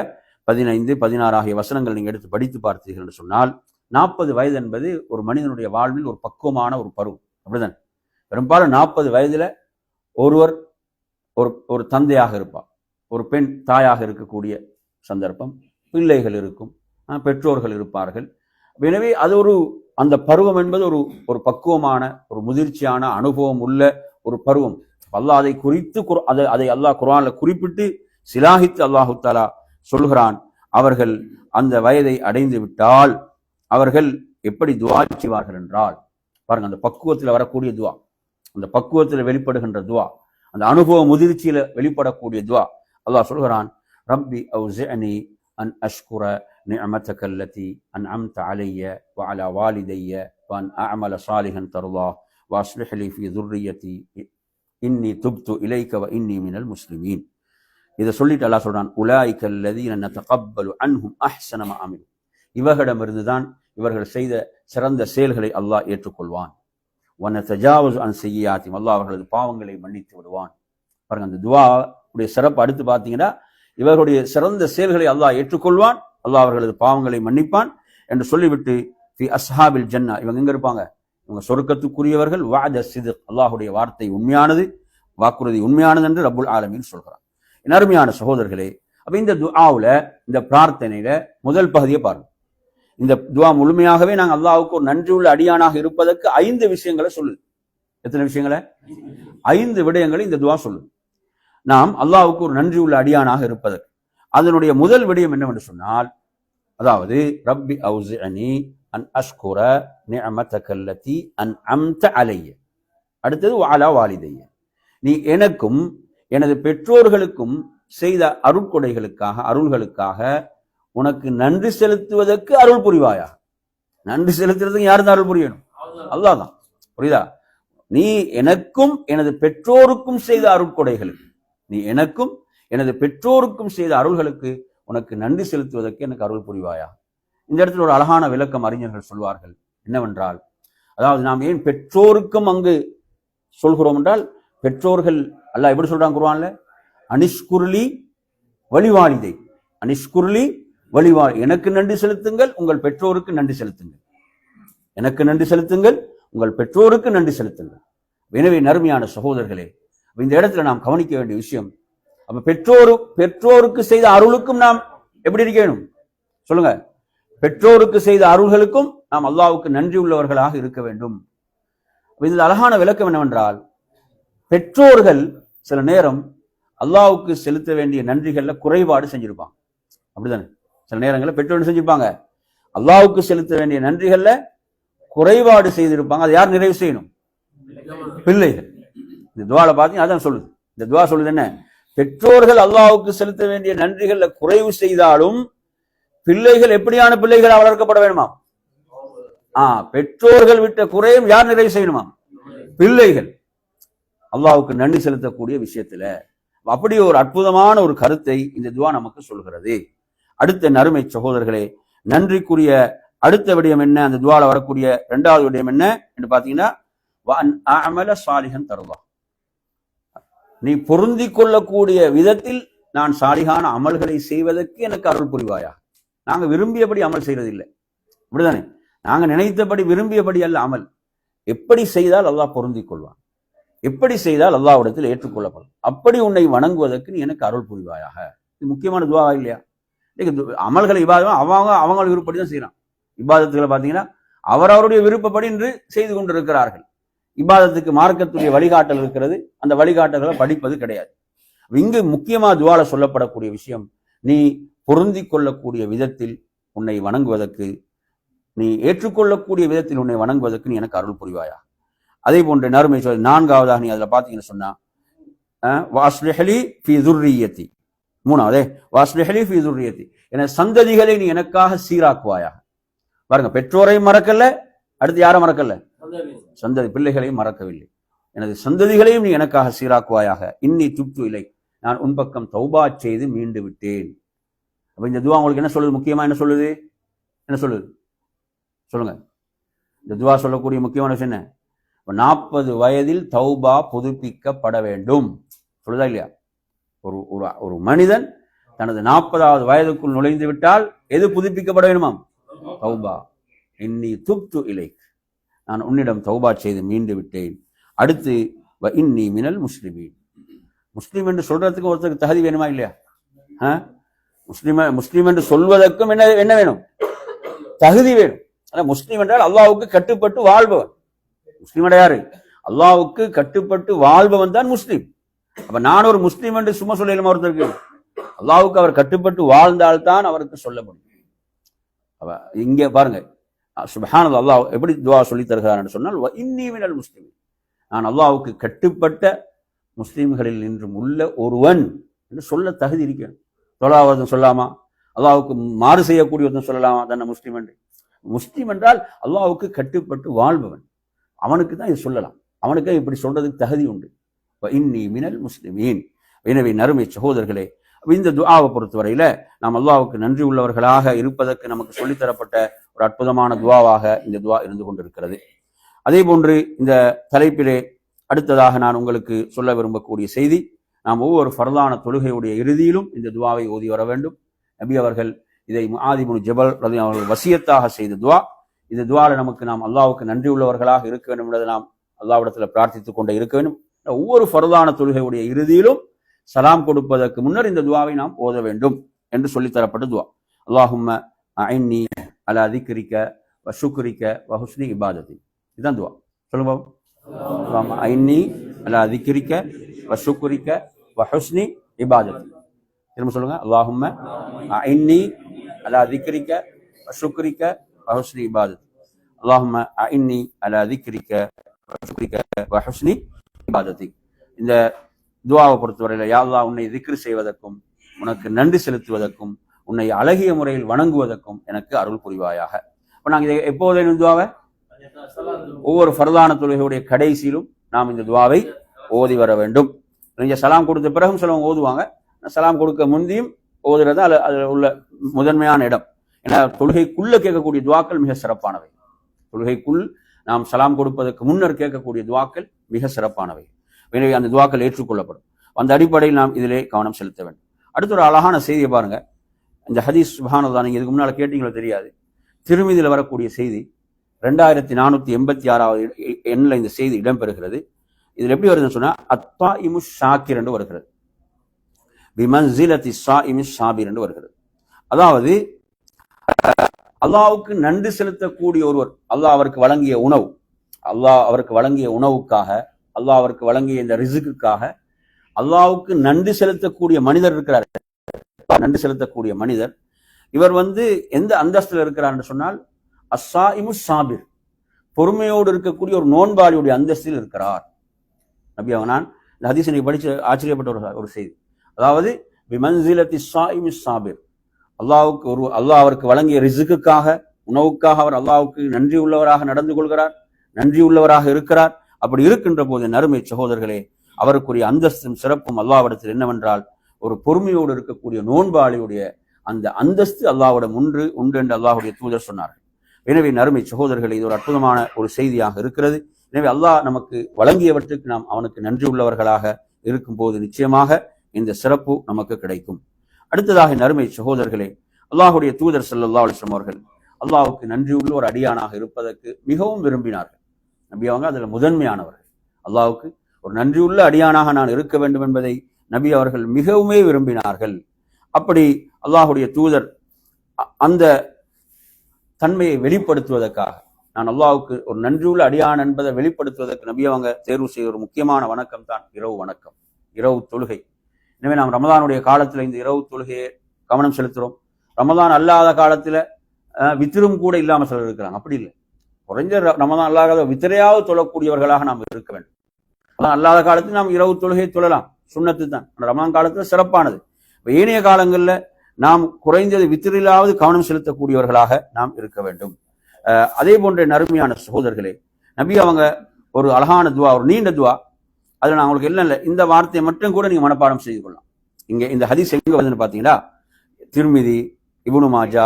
15, 16 ஆகிய வசனங்கள் நீங்கள் எடுத்து படித்து பார்த்தீர்கள் என்று சொன்னால், 40 வயது என்பது ஒரு மனிதனுடைய வாழ்வில் ஒரு பக்குவமான ஒரு பருவம். அப்படிதான் பெரும்பாலும் 40 வயதுல ஒருவர் ஒரு தந்தையாக இருப்பார், ஒரு பெண் தாயாக இருக்கக்கூடிய சந்தர்ப்பம், பிள்ளைகள் இருக்கும், பெற்றோர்கள் இருப்பார்கள். எனவே அது அந்த பருவம் என்பது ஒரு பக்குவமான ஒரு முதிர்ச்சியான அனுபவம் உள்ள ஒரு பருவம். அல்லாஹ் அதை குறித்து அதை அல்லாஹ் குர்ஆன்ல குறிப்பிட்டு சிலாகித்து அல்லாஹு தஆலா சொல்கிறான். அவர்கள் அந்த வயதை அடைந்து விட்டால் அவர்கள் எப்படி துஆ செய்வார்கள் என்றால், பாருங்க, அந்த பக்குவத்தில் வரக்கூடிய துஆ, அந்த பக்குவத்தில் வெளிப்படுகின்ற துஆ, அந்த அனுபவ முதிர்ச்சியில வெளிப்படக்கூடிய துஆ. அல்லாஹ் சொல்கிறான், ரப்பி அவ்ஸிஅனி அன் அஷ்குர நிஅமதக அல்லதி அன்அம்த அலைய வ அலா வாலிதைய வ அன் அஅமல சாலிஹன் தர்லா வ அஸ்லிஹ் லி ஃபீ ذُرِّيَّتِي இன்னி துப்து இலைக வ இன்னி மினல் முஸ்லிமீன். இதை சொல்லிட்டு அல்லாஹ் சொல்றான், உலாயிக அல்லதீன நதகப்பலு அன்ஹும் அஹ்ஸன மா அமிலு. இவர்களிடமிருந்துதான் இவர்கள் செய்த சிறந்த செயல்களை அல்லாஹ் ஏற்றுக்கொள்வான். வ நதஜாவஸு அன் ஸய்யிஆத்திஹிம், அல்லாஹ் அவர்களது பாவங்களை மன்னித்து விடுவான். பாருங்க, அந்த துஆ உடைய சிறப்பு அடுத்து பார்த்தீங்கன்னா, இவர்களுடைய சிறந்த செயல்களை அல்லாஹ் ஏற்றுக்கொள்வான், அல்லாஹ் அவர்களது பாவங்களை மன்னிப்பான் என்று சொல்லிவிட்டு, ஃபி அஸ்ஹாபில் ஜன்னா, இவங்க எங்க இருப்பாங்க? இவங்க சொர்க்கத்துக்குரியவர்கள். வஅத ஸித்க், அல்லாஹ்வுடைய வார்த்தை உண்மையானது, வாக்குறுதி உண்மையானது என்று ரப்புல் ஆலமீன் சொல்கிறான். என் அருமையான சகோதரர்களே, அப்ப இந்த துஆவுல, இந்த பிரார்த்தனையில முதல் பகுதியை பாருங்க. இந்த துஆ முழுமையாகவே நாங்கள் அல்லாஹ்வுக்கு ஒரு நன்றி உள்ள அடியானாக இருப்பதற்கு 5 விஷயங்களை சொல்லுது. எத்தனை விஷயங்களை? 5 விடயங்களை இந்த துஆ சொல்லுது. நாம் அல்லாஹ்வுக்கு ஒரு நன்றி உள்ள அடியானாக இருப்பதற்கு அதனுடைய முதல் விடயம் என்னவென்று சொன்னால், அதாவது ரப்பி அவ்ஸிஅனி அன் அஷ்குர நிஅமதக அல்லதி அன்அம்த அலைய. அடுத்தது வ அலா வாலிதைய, நீ எனக்கும் எனது பெற்றோர்களுக்கும் செய்த அருள்களுக்காக உனக்கு நன்றி செலுத்துவதற்கு அருள் புரிவாயா. நன்றி செலுத்துறதுக்கு யாரு தான் அருள் புரியணும்? அல்லாஹ் தான். புரியுதா? நீ எனக்கும் எனது பெற்றோருக்கும் செய்த அருட்கொடைகளுக்கு, நீ எனக்கும் எனது பெற்றோருக்கும் செய்த அருள்களுக்கு உனக்கு நன்றி செலுத்துவதற்கு எனக்கு அருள் புரிவாயா. இந்த இடத்துல ஒரு அழகான விளக்கம் அறிஞர்கள் சொல்வார்கள். என்னவென்றால், அதாவது நாம் ஏன் பெற்றோருக்கும் அங்கு சொல்கிறோம் என்றால், பெற்றோர்கள் அல்லாஹ் எப்படி சொல்றான் குர்ஆன்ல, அனிஷ்குர்லி வலிவாலிதை, அனிஷ்குர்லி வலிவாலி, எனக்கு நன்றி செலுத்துங்கள், உங்கள் பெற்றோருக்கு நன்றி செலுத்துங்கள். எனக்கு நன்றி செலுத்துங்கள், உங்கள் பெற்றோருக்கு நன்றி செலுத்துங்கள். எனவே நறுமையான சகோதரர்களே, இந்த இடத்துல நாம் கவனிக்க வேண்டிய விஷயம், அப்ப பெற்றோருக்கு செய்த அருளுக்கும் நாம் எப்படி இருக்கணும் சொல்லுங்க? பெற்றோருக்கு செய்த அருள்களுக்கும் நாம் அல்லாஹ்வுக்கு நன்றி உள்ளவர்களாக இருக்க வேண்டும். இதில் அழகான விளக்கம் என்னவென்றால், பெற்றோர்கள் சில நேரம் அல்லாஹ்வுக்கு செலுத்த வேண்டிய நன்றிகள்ல குறைபாடு செஞ்சிருப்பாங்க. அப்படிதானே? சில நேரங்களில் பெற்றோர் செஞ்சிருப்பாங்க, அல்லாஹ்வுக்கு செலுத்த வேண்டிய நன்றிகள்ல குறைபாடு செய்திருப்பாங்க. அதை யார் நிறைவு செய்யணும்? பிள்ளைகள். இந்த துஆல பார்த்தீங்கன்னா அதான் சொல்லுது. இந்த துஆ சொல்லுது என்ன? பெற்றோர்கள் அல்லாஹ்வுக்கு செலுத்த வேண்டிய நன்றிகள்ல குறைவு செய்தாலும் பிள்ளைகள் எப்படியான பிள்ளைகள் வளர்க்கப்பட வேணுமா? பெற்றோர்கள் விட்ட குறையும் யார் நிறைவு செய்யணுமா? பிள்ளைகள். அல்லாஹ்வுக்கு நன்றி செலுத்தக்கூடிய விஷயத்துல அப்படி ஒரு அற்புதமான ஒரு கருத்தை இந்த துஆ நமக்கு சொல்கிறது. அடுத்த நறுமை சகோதரர்களே, நன்றிக்குரிய அடுத்த விடயம் என்ன? அந்த துஆல வரக்கூடிய 2வது விடயம் என்ன என்று பாத்தீங்கன்னா, வ அன் அஅமல சாலிஹன் தர்லா, நீ பொருந்திக் கொள்ளக்கூடிய விதத்தில் நான் சாலிகான அமல்களை செய்வதற்கு எனக்கு அருள் புரிவாயா. நாங்க விரும்பியபடி அமல் செய்யறதில்லை, அப்படிதானே? நாங்க நினைத்தபடி விரும்பியபடி அல்ல அமல். எப்படி செய்தால் அல்லாஹ் பொருந்திக் கொள்வான், எப்படி செய்தால் அல்லாஹ்விடத்தில் ஏற்றுக்கொள்ளப்படும், அப்படி உன்னை வணங்குவதற்கு நீ எனக்கு அருள் புரிவாயாக. இது முக்கியமான துஆ இல்லையா? அமல்களை இபாதம் அவங்க விருப்பப்படி தான் செய்யறான். இபாதத்துகளை பார்த்தீங்கன்னா அவரவருடைய விருப்பப்படி என்று செய்து கொண்டிருக்கிறார்கள். இபாதத்துக்கு மார்க்கத்துடைய வழிகாட்டல் இருக்கிறது, அந்த வழிகாட்டல்களை படிப்பது கிடையாது. இங்கு முக்கியமா துஆல சொல்லப்படக்கூடிய விஷயம், நீ பொருந்தி கொள்ளக்கூடிய விதத்தில் உன்னை வணங்குவதற்கு, நீ ஏற்றுக்கொள்ளக்கூடிய விதத்தில் உன்னை வணங்குவதற்கு நீ எனக்கு அருள் புரிவாயா. அதே போன்ற நறுமை சொல் 4வதாக நீ அதில் பார்த்தீங்கன்னு சொன்னா வாஸ்லிஹலி ஃபி துர்ரியத்தி, 3வது வாஸ்லிஹலி ஃபி துர்ரியத்தி, என சந்ததிகளை நீ எனக்காக சீராக்குவாயாக. பாருங்க, பெற்றோரை மறக்கல, அடுத்து யாரை மறக்கல, சந்ததி பிள்ளைகளையும் மறக்கவில்லை. எனது சந்ததிகளையும் நீ எனக்காக சீராக்குவாயாக. இன்னி துப்து இலை, நான் உன் பக்கம் தௌபா செய்து மீண்டு விட்டேன். அப்ப இந்த துவா உங்களுக்கு என்ன சொல்லுது? முக்கியமா என்ன சொல்லுது? என்ன சொல்லுது சொல்லுங்க. இந்த துவா சொல்லக்கூடிய முக்கியமான விஷயம் என்ன? 40 வயதில் தௌபா புதுப்பிக்கப்பட வேண்டும் சொல்லுதா இல்லையா? ஒரு மனிதன் தனது 40வது வயதுக்குள் நுழைந்து விட்டால் எது புதுப்பிக்கப்பட வேணுமாம்? தௌபா. இன்னி துப்து இலைக், நான் உன்னிடம் தௌபா செய்து மீண்டு விட்டேன். அடுத்து இன்னி மினல் முஸ்லிமீன், முஸ்லீம் என்று சொல்றதுக்கு ஒருத்தருக்கு தகுதி வேணுமா இல்லையா? முஸ்லீம் என்று சொல்வதற்கும் என்ன வேணும்? தகுதி வேணும். முஸ்லீம் என்றால் அல்லாஹ்வுக்கு கட்டுப்பட்டு வாழ்பவன். முஸ்லீம் யாரு? அல்லாஹ்வுக்கு கட்டுப்பட்டு வாழ்பவன் தான் முஸ்லீம். அப்ப நான் ஒரு முஸ்லீம் என்று சும்மா சொல்லலாமா ஒருத்தருக்கு? அல்லாஹ்வுக்கு அவர் கட்டுப்பட்டு வாழ்ந்தால்தான் அவருக்கு சொல்ல முடியும். அப்ப இங்க பாருங்க, சுப்ஹானல்லாஹ், அல்லாஹ் எப்படி துஆ சொல்லி தருகிறார் சொன்னால் இன்னி மினல் முஸ்லிமீன், நான் அல்லாஹ்வுக்கு கட்டுப்பட்ட முஸ்லீம்களில் இன்றும் உள்ள ஒருவன் என்று சொல்ல தகுதி இருக்கணும். தொழாவதும் சொல்லாமா? அல்லாஹ்வுக்கு மாறு செய்யக்கூடியவதும் சொல்லலாமா தன்னை முஸ்லீம் என்று? முஸ்லீம் என்றால் அல்லாஹ்வுக்கு கட்டுப்பட்டு வாழ்பவன், அவனுக்கு தான் இது சொல்லலாம். அவனுக்கு இப்படி சொல்றதுக்கு தகுதி உண்டு. இன்னி மினல் முஸ்லிமீன். எனவே நறுமை சகோதரர்களே, இந்த துஆவை பொறுத்தவரையில நாம் அல்லாஹ்வுக்கு நன்றி உள்ளவர்களாக இருப்பதற்கு நமக்கு சொல்லித்தரப்பட்ட ஒரு அற்புதமான துஆவாக இந்த துஆ இருந்து கொண்டிருக்கிறது. அதே போன்று இந்த தலைப்பிலே அடுத்ததாக நான் உங்களுக்கு சொல்ல விரும்பக்கூடிய செய்தி, நாம் ஒவ்வொரு ஃபர்தான தொழுகையுடைய இறுதியிலும் இந்த துஆவை ஓதி வர வேண்டும். நபி அவர்கள் இதை முஆத் இப்னு ஜபல் ரலியல்லாஹு அன்ஹு வசியத்தாக செய்த துஆ. இந்த துஆல நமக்கு நாம் அல்லாஹ்வுக்கு நன்றி உள்ளவர்களாக இருக்க வேண்டும் என்பதை நாம் அல்லாஹ்விடத்தில் பிரார்த்தித்துக் கொண்டே இருக்க வேண்டும். ஒவ்வொரு ஃபர்தான தொழுகையுடைய இறுதியிலும் சலாம் கொடுப்பதற்கு முன்னர் இந்த துஆவை நாம் ஓத வேண்டும் என்று சொல்லித்தரப்பட்ட துஆ. அல்லாஹும்ம அஇன்னி அலா திக்ரிக வ ஷுக்ரிக வ ஹுஸ்னி இபாதத்தி. இதுதான் துஆ. சொல்லுங்க பாபு. அல்லாஹும்ம அஇன்னி அலா திக்ரிக வ ஷுக்ரிக வ ஹுஸ்னி இபாதத்தி. திரும்ப சொல்லுங்க. அல்லாஹும்ம அஇன்னி அலா திக்ரிக வ ஷுக்ரிக வ ஹுஸ்னி இபாதத்தி. அல்லாஹும்ம அஇன்னி அலா திக்ரிக வ ஷுக்ரிக வ ஹுஸ்னி இபாதத்தி. இந்த துஆவை பொறுத்தவரையில் யா அல்லாஹ், உன்னை திக்ர் செய்வதற்கும் உனக்கு நன்றி செலுத்துவதற்கும் உன்னை அழகிய முறையில் வணங்குவதற்கும் எனக்கு அருள் புரிவாயாக. இப்போ நாங்கள் இதை எப்போது இந்த துஆவை ஒவ்வொரு ஃபர்தான தொழுகையுடைய கடைசியிலும் நாம் இந்த துஆவை ஓதி வர வேண்டும். நீங்க சலாம் கொடுத்த பிறகும் சிலவங்க ஓதுவாங்க. சலாம் கொடுக்க முந்தியும் ஓதுறது அதில் உள்ள முதன்மையான இடம். ஏன்னா தொழுகைக்குள்ள கேட்கக்கூடிய துஆக்கள் மிக சிறப்பானவை. தொழுகைக்குள் நாம் சலாம் கொடுப்பதற்கு முன்னர் கேட்கக்கூடிய துஆக்கள் மிக சிறப்பானவை. எனவே அந்த துஆக்கள் ஏற்றுக்கொள்ளப்படும். அந்த அடிப்படையில் நாம் இதிலே கவனம் செலுத்த வேண்டும். அடுத்த ஒரு அழகான செய்தியை பாருங்க. இந்த ஹதீஸ் சுப்ஹானல்லாஹ், நீங்க இதுக்கு முன்னால கேட்டீங்களோ தெரியாது, திருமதியில் வரக்கூடிய செய்தி 2486வது எண்ணில் இந்த செய்தி இடம்பெறுகிறது. இதில் எப்படி வருதுன்னு சொன்னா அத்தாயிமு ஷாக்கிர் என்று வருகிறது, பிமன்சிலத்தி ஸாயிமி ஸாபிர் என்று வருகிறது. அதாவது அல்லாஹ்வுக்கு நன்றி செலுத்தக்கூடிய ஒருவர், அல்லாஹ் அவருக்கு வழங்கிய உணவு, அல்லாஹ் அவருக்கு வழங்கிய உணவுக்காக, அல்லாஹ் அவருக்கு வழங்கிய இந்த ரிசுக்குக்காக அல்லாஹ்வுக்கு நன்றி செலுத்தக்கூடிய மனிதர் இருக்கிறார். நன்றி செலுத்தக்கூடிய மனிதர் இவர் எந்த அந்தஸ்தில் இருக்கிறார் என்று சொன்னால் அஸ்ஸாயிமு ஸாபிர், பொறுமையோடு இருக்கக்கூடிய ஒரு நோன்பாளியுடைய அந்தஸ்தில் இருக்கிறார். நபி அவங்க நான் இந்த ஹதீஸை படிச்சு ஆச்சரியப்பட்ட ஒரு செய்தி. அதாவது பிமன்சிலத்தி ஸாயிமி ஸாபிர், அல்லாஹ் அவருக்கு வழங்கிய ரிசுக்குக்காக, உணவுக்காக அவர் அல்லாஹ்வுக்கு நன்றி உள்ளவராக நடந்து கொள்கிறார், நன்றி உள்ளவராக இருக்கிறார். அப்படி இருக்கின்ற போது நறுமை சகோதரர்களே, அவருக்குரிய அந்தஸ்தும் சிறப்பும் அல்லாஹ்விடத்தில் என்னவென்றால் ஒரு பொறுமையோடு இருக்கக்கூடிய நோன்பாளியுடைய அந்த அந்தஸ்து அல்லாஹ்விடம் உண்டு என்று அல்லாஹ்வுடைய தூதர் சொன்னார்கள். எனவே நறுமை சகோதரர்களே, இது ஒரு அற்புதமான ஒரு செய்தியாக இருக்கிறது. எனவே அல்லாஹ் நமக்கு வழங்கியவற்றுக்கு நாம் அவனுக்கு நன்றி உள்ளவர்களாக இருக்கும் போது நிச்சயமாக இந்த சிறப்பு நமக்கு கிடைக்கும். அடுத்ததாக நறுமை சகோதரர்களே, அல்லாஹ்வுடைய தூதர் ஸல்லல்லாஹு அலைஹி வஸல்லம் அவர்கள் அல்லாஹ்வுக்கு நன்றியுள்ள ஒரு அடியானாக இருப்பதற்கு மிகவும் விரும்பினார்கள். நபி அவங்க அதில் முதன்மையானவர்கள். அல்லாஹ்வுக்கு ஒரு நன்றியுள்ள அடியானாக நான் இருக்க வேண்டும் என்பதை நபி அவர்கள் மிகவுமே விரும்பினார்கள். அப்படி அல்லாஹ்வுடைய தூதர் அந்த தன்மையை வெளிப்படுத்துவதற்காக, நான் அல்லாஹ்வுக்கு ஒரு நன்றியுள்ள அடியான் என்பதை வெளிப்படுத்துவதற்கு நபி அவங்க தேர்வு செய்ய ஒரு முக்கியமான வணக்கம் தான் இரவு வணக்கம், இரவு தொழுகை. எனவே நாம் ரமதானுடைய காலத்தில் இந்த இரவு தொழுகையை கவனம் செலுத்துகிறோம். ரமதான் அல்லாத காலத்தில் வித்திரும் கூட இல்லாமல் சிலர் இருக்கிறாங்க. அப்படி இல்லை, குறைஞ்ச ரமதான் அல்லாத வித்திரையாவது தொழக்கூடியவர்களாக நாம் இருக்க வேண்டும். அல்லாத காலத்தில் நாம் இரவு தொழுகை தொழலாம், சுண்ணத்து தான். ரமதான் காலத்தில் சிறப்பானது. ஏனைய காலங்களில் நாம் குறைந்தது வித்திரிலாவது கவனம் செலுத்தக்கூடியவர்களாக நாம் இருக்க வேண்டும். அதே போன்ற நறுமையான சகோதரர்களே, நபி அவங்க ஒரு அழகான துவா, ஒரு நீண்ட துவா, அதில் நான் உங்களுக்கு இல்லை இந்த வார்த்தையை மட்டும் கூட நீங்கள் மனப்பாடம் செய்து கொள்ளலாம். இங்கே இந்த ஹதீஸ் எங்கே வருதுன்னு பார்த்தீங்கன்னா, திர்மிதி, இப்னு மாஜா,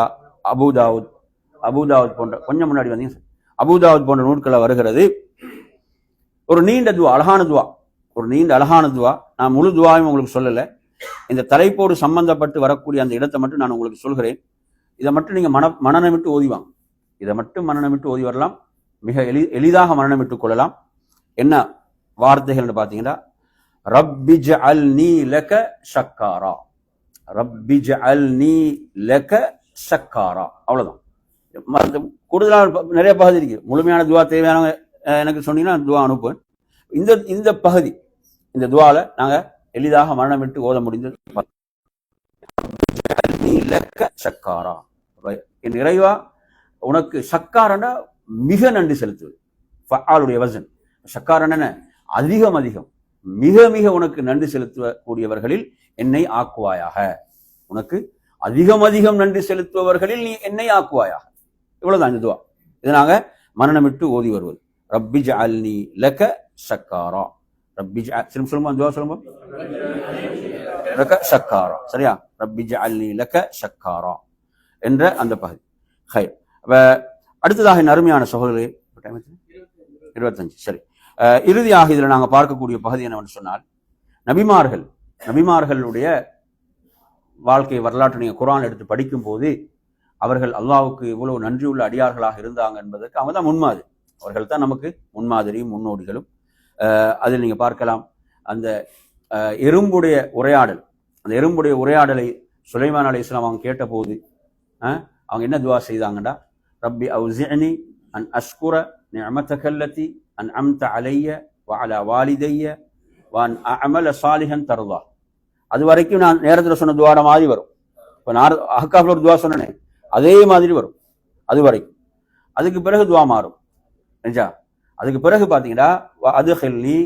அபூதாவுத் போன்ற, கொஞ்சம் முன்னாடி வந்தீங்க, அபூதாவுத் போன்ற நூட்களில் வருகிறது. ஒரு நீண்ட துவா, அழகான துவா, ஒரு நீண்ட அழகான துவா. நான் முழு துவாவையும் உங்களுக்கு சொல்லலை, இந்த தலைப்போடு சம்பந்தப்பட்டு வரக்கூடிய அந்த இடத்தை மட்டும் நான் உங்களுக்கு சொல்கிறேன். இதை மட்டும் நீங்கள் மனநமிட்டு ஓதிவாங்க. இதை மட்டும் மனநமிட்டு ஓதி வரலாம், மிக எளிதாக மனநமிட்டுக் கொள்ளலாம். என்ன வார்த்தைகள்னு பார்த்தீங்கன்னா, ரப்பிஜ்அல்னீ லக ஷக்காரா, ரப்பிஜ்அல்னீ லக ஷக்காரா, அவ்வளவுதான். கூடுதலாக நிறைய பகுதி இருக்கு. முழுமையான துவா தேவையானவங்க எனக்கு சொன்னீங்கன்னா துவா அனுப்புவேன். இந்த பகுதி, இந்த துவால நாங்க எளிதாக மரணமிட்டு ஓத முடிந்தது. ஷக்காரா, என் இறைவா உனக்கு ஷக்காரன்னா மிக நன்றி செலுத்துவது. ஃபஆலுடைய வசன் ஷக்காரன்னா அதிகம் அதிகம், மிக மிக உனக்கு நன்றி செலுத்தக்கூடியவர்களில் என்னை ஆக்குவாயாக. உனக்கு அதிகம் அதிகம் நன்றி செலுத்துபவர்களில் நீ என்னை ஆக்குவாயாக. இவ்வளவுதான் இந்த துவா. இதை நாங்க மரணமிட்டு ஓதி வருவது. ரப்பிஜ்அல்னீ லக ஷக்காரா, சொல்லுமா துவா சொல்லுமா, லக ஷக்காரா, சரியா? ரப்பிஜ்அல்னீ லக ஷக்காரா என்ற அந்த பகுதி. ஹைர். அடுத்ததாக அருமையான சகோதரர்களே, 25, சரி. இறுதியாக இதில் நாங்கள் பார்க்கக்கூடிய பகுதி என்னவென்று சொன்னால், நபிமார்களுடைய வாழ்க்கை வரலாற்றை நீங்கள் குர்ஆன் எடுத்து படிக்கும் போது அவர்கள் அல்லாஹ்வுக்கு இவ்வளவு நன்றியுள்ள அடியார்களாக இருந்தாங்க என்பதற்கு அவங்க தான் முன்மாதிரி. அவர்கள் தான் நமக்கு முன்மாதிரியும் முன்னோடிகளும். அதில் நீங்கள் பார்க்கலாம், அந்த எறும்புடைய உரையாடல், அந்த எறும்புடைய உரையாடலை சுலைமான் அலைஹிஸ்ஸலாம் அவங்க கேட்டபோது அவங்க என்ன துவா செய்தாங்கடா, ரப்பி அவ்ஸிஅனி அன் அஷ்குர நிஅமதக அல்லதி அன்அம்த அலைய வ அலா வாலிதைய வ அன் அஅமல சாலிஹன் தர்தா. அது வரைக்கும் நான் நேரத்தில் சொன்ன துவாட மாதிரி வரும். இப்போ நான் அஹ்காஃப்ல ஒரு துவா சொன்னேன், அதே மாதிரி வரும் அது வரைக்கும். அதுக்கு பிறகு துவா மாறும். அதுக்கு பிறகு பார்த்தீங்கன்னா, வஅத்கில்னி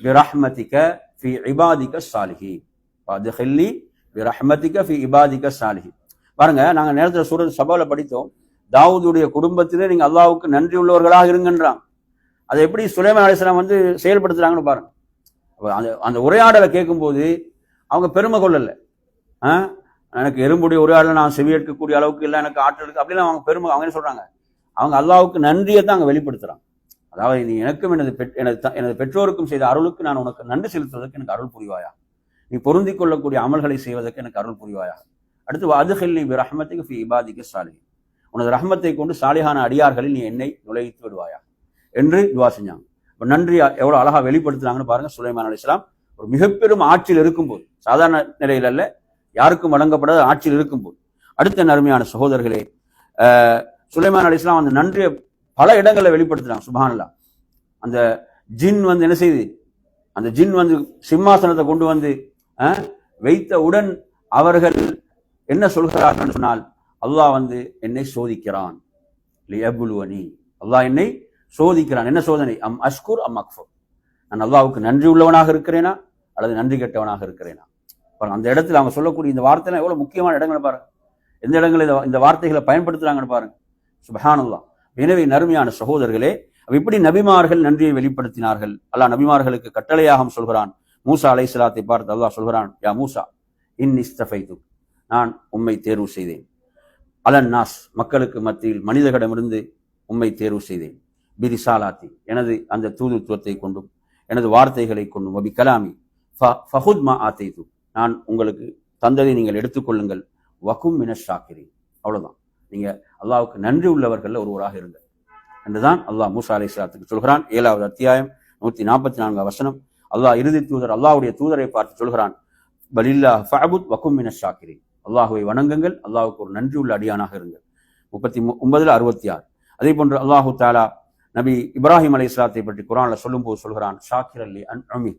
பிரஹ்மதிக ஃபீ இபாதிக ஸாலிஹீன், வஅத்கில்னி பிரஹ்மதிக ஃபீ இபாதிக ஸாலிஹீன். பாருங்க, நாங்க நேரத்தில் சூரத் சபால படித்தோம், தாவூதுடைய குடும்பத்திலே நீங்க அல்லாஹ்வுக்கு நன்றி உள்ளவர்களாக இருங்கன்றாங்க. அதை எப்படி சுலைமான் அலைஹிஸ்ஸலாம் வந்து செயல்படுத்துறாங்கன்னு பாருங்க. அந்த உரையாடலை கேட்கும்போது அவங்க பெருமை கொள்ளல, எனக்கு எறும்புடைய உரையாடலை நான் செவியேற்கக்கூடிய அளவுக்கு இல்லை, எனக்கு ஆற்றல் இருக்கு அப்படின்னு அவங்க பெருமை. அவங்க என்ன சொல்றாங்க, அவங்க அல்லாஹ்வுக்கு நன்றியை தான் அங்கே வெளிப்படுத்துறாங்க. அதாவது, நீ எனக்கும் எனது பெற்றோருக்கும் செய்த அருளுக்கு நான் உனக்கு நன்றி செலுத்துவதற்கு எனக்கு அருள் புரிவாயா, நீ பொருந்தி கொள்ளக்கூடிய அமல்களை செய்வதற்கு எனக்கு அருள் புரிவாயா. அடுத்து வஅத்கில்னி பிரஹ்மதிக ஃபீ இபாதிக ஸாலிஹீன், உனது ரஹ்மத்தை கொண்டு சாலிஹான அடியார்களில் நீ என்னை நுழைத்து விடுவாயா என்று துவா செஞ்சாங்க. இப்போ நன்றி எவ்வளவு அழகா வெளிப்படுத்துறாங்கன்னு பாருங்க. சுலைமான் அலைஹிஸ்ஸலாம் ஒரு மிகப்பெரும் ஆட்சியில் இருக்கும்போது, சாதாரண நிலையில் அல்ல, யாருக்கும் வழங்கப்படாத ஆட்சியில் இருக்கும்போது. அடுத்த அருமையான சகோதரர்களே, சுலைமான் அலைஹிஸ்ஸலாம் அந்த நன்றியை பல இடங்களில் வெளிப்படுத்துறாங்க. சுப்ஹானல்லாஹ். அந்த ஜின் வந்து என்ன செய்யுது, அந்த ஜின் வந்து சிம்மாசனத்தை கொண்டு வந்து வைத்தவுடன் அவர்கள் என்ன சொல்கிறார்கள் சொன்னால், அல்லாஹ் வந்து என்னை சோதிக்கிறான், லியப்லுவனி, அல்லாஹ் என்னை சோதிக்கிறான். என்ன சோதனை? அம் அஷ்குர் அம் அக்ஃபுர், நான் அல்லாஹ்வுக்கு நன்றி உள்ளவனாக இருக்கிறேனா அல்லது நன்றி கெட்டவனாக இருக்கிறேனா. அந்த இடத்துல அவங்க சொல்லக்கூடிய இந்த வார்த்தைலாம் எவ்வளவு முக்கியமான இடங்களை பாருங்க, எந்த இடங்களில் இந்த வார்த்தைகளை பயன்படுத்துறாங்கன்னு பாருங்க. சுப்ஹானல்லாஹ். எனவே நறுமையான சகோதரர்களே, இப்படி நபிமார்கள் நன்றியை வெளிப்படுத்தினார்கள். அல்லாஹ் நபிமார்களுக்கு கட்டளையாக சொல்கிறான். மூசா அலைஹிஸ்ஸலாத்தை பார்த்து அல்லாஹ் சொல்கிறான், யா மூசா இன்னி இஸ்தஃபைதுக், நான் உம்மை தேர்வு செய்தேன். அலன் நாஸ், மக்களுக்கு மத்தியில் மனிதர்களிடமிருந்து உம்மை தேர்வு செய்தேன். பிரிசாலாத்தி, எனது அந்த தூதுத்துவத்தை கொண்டும் எனது வார்த்தைகளை கொண்டும், வபி கலாமி ஃபஹுத் மா ஆத்தைது, நான் உங்களுக்கு தந்ததை நீங்கள் எடுத்துக்கொள்ளுங்கள். வகும் மினஷ் ஷாக்கிரீன், அவ்வளவுதான், நீங்க அல்லாஹ்வுக்கு நன்றி உள்ளவர்கள் ஒருவராக இருங்கள் என்றுதான் அல்லாஹ் மூசா அலைஹிஸ்ஸலாத்துக்கு சொல்கிறான். 7வது அத்தியாயம் 144 வசனம். அல்லாஹ் இறுதி தூதர் அல்லாஹ்வுடைய தூதரை பார்த்து சொல்கிறான், பலில்லாஹ் ஃபஅபுத் வகும் மினஷ் ஷாக்கிரீன், அல்லாஹ்வை வணங்குங்கள், அல்லாஹ்வுக்கு ஒரு நன்றி உள்ள அடியானாக இருங்கள். 39 66. அதே போன்று அல்லாஹு தஆலா நபி இப்ராஹிம் அலைஹிஸ்ஸலாத்தை பற்றி குர்ஆன்ல சொல்லும்போது சொல்கிறான், ஷாக்கிரல் லி அன்உமி,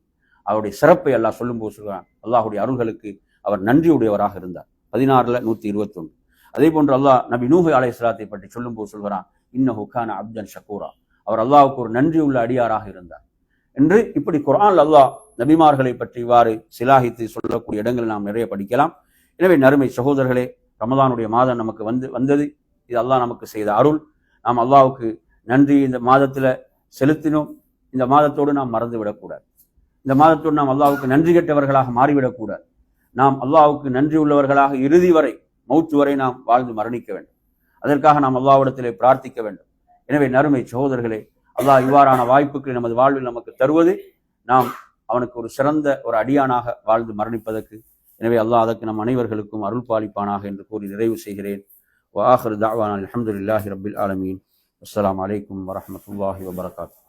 அவருடைய சிறப்பை அல்லாஹ் சொல்லும்போது சொல்கிறான், அல்லாஹ்வுடைய அருள்களுக்கு அவர் நன்றியுடையவராக இருந்தார். 16ல் 121. அதே போன்று அல்லாஹ் நபி நூஹ் அலைஹிஸ்ஸலாத்தை பற்றி சொல்லும்போது சொல்கிறான், இன்னஹு கான அப்தன் ஷக்கூரா, அவர் அல்லாஹ்வுக்கு ஒரு நன்றி உள்ள அடியாராக இருந்தார் என்று. இப்படி குர்ஆனில் அல்லாஹ் நபிமார்களை பற்றி இவ்வாறு சிலாகித்து சொல்லக்கூடிய இடங்களை நாம் நிறைய படிக்கலாம். எனவே நறுமை சகோதரர்களே, ரமதானுடைய மாதம் நமக்கு வந்தது. இது அல்லாஹ் நமக்கு செய்த அருள். நாம் அல்லாஹ்வுக்கு நன்றி இந்த மாதத்தில் செலுத்தினோம். இந்த மாதத்தோடு நாம் மறந்து விடக்கூடாது. இந்த மாதத்தோடு நாம் அல்லாஹ்வுக்கு நன்றி கெட்டவர்களாக மாறிவிடக்கூடாது. நாம் அல்லாஹ்வுக்கு நன்றி உள்ளவர்களாக இறுதி வரை, மௌத்து வரை நாம் வாழ்ந்து மரணிக்க வேண்டும். அதற்காக நாம் அல்லாஹ்விடத்திலே பிரார்த்திக்க வேண்டும். எனவே நறுமை சகோதரர்களே, அல்லாஹ் இவ்வாறான வாய்ப்புகளை நமது வாழ்வில் நமக்கு தருவது நாம் அவனுக்கு ஒரு சிறந்த ஒரு அடியானாக வாழ்ந்து மரணிப்பதற்கு. எனவே அல்லாஹ் அதற்கு நம் அனைவர்களுக்கும் அருள் பாலிப்பானாக என்று கூறி நிறைவு செய்கிறேன். வஆகிரு தஅவானா அல்ஹம்துலில்லாஹி ரப்பில் ஆலமீன். அஸ்ஸலாமு அலைக்கும் வரஹ்மத்துல்லாஹி வபரகாத்துஹு.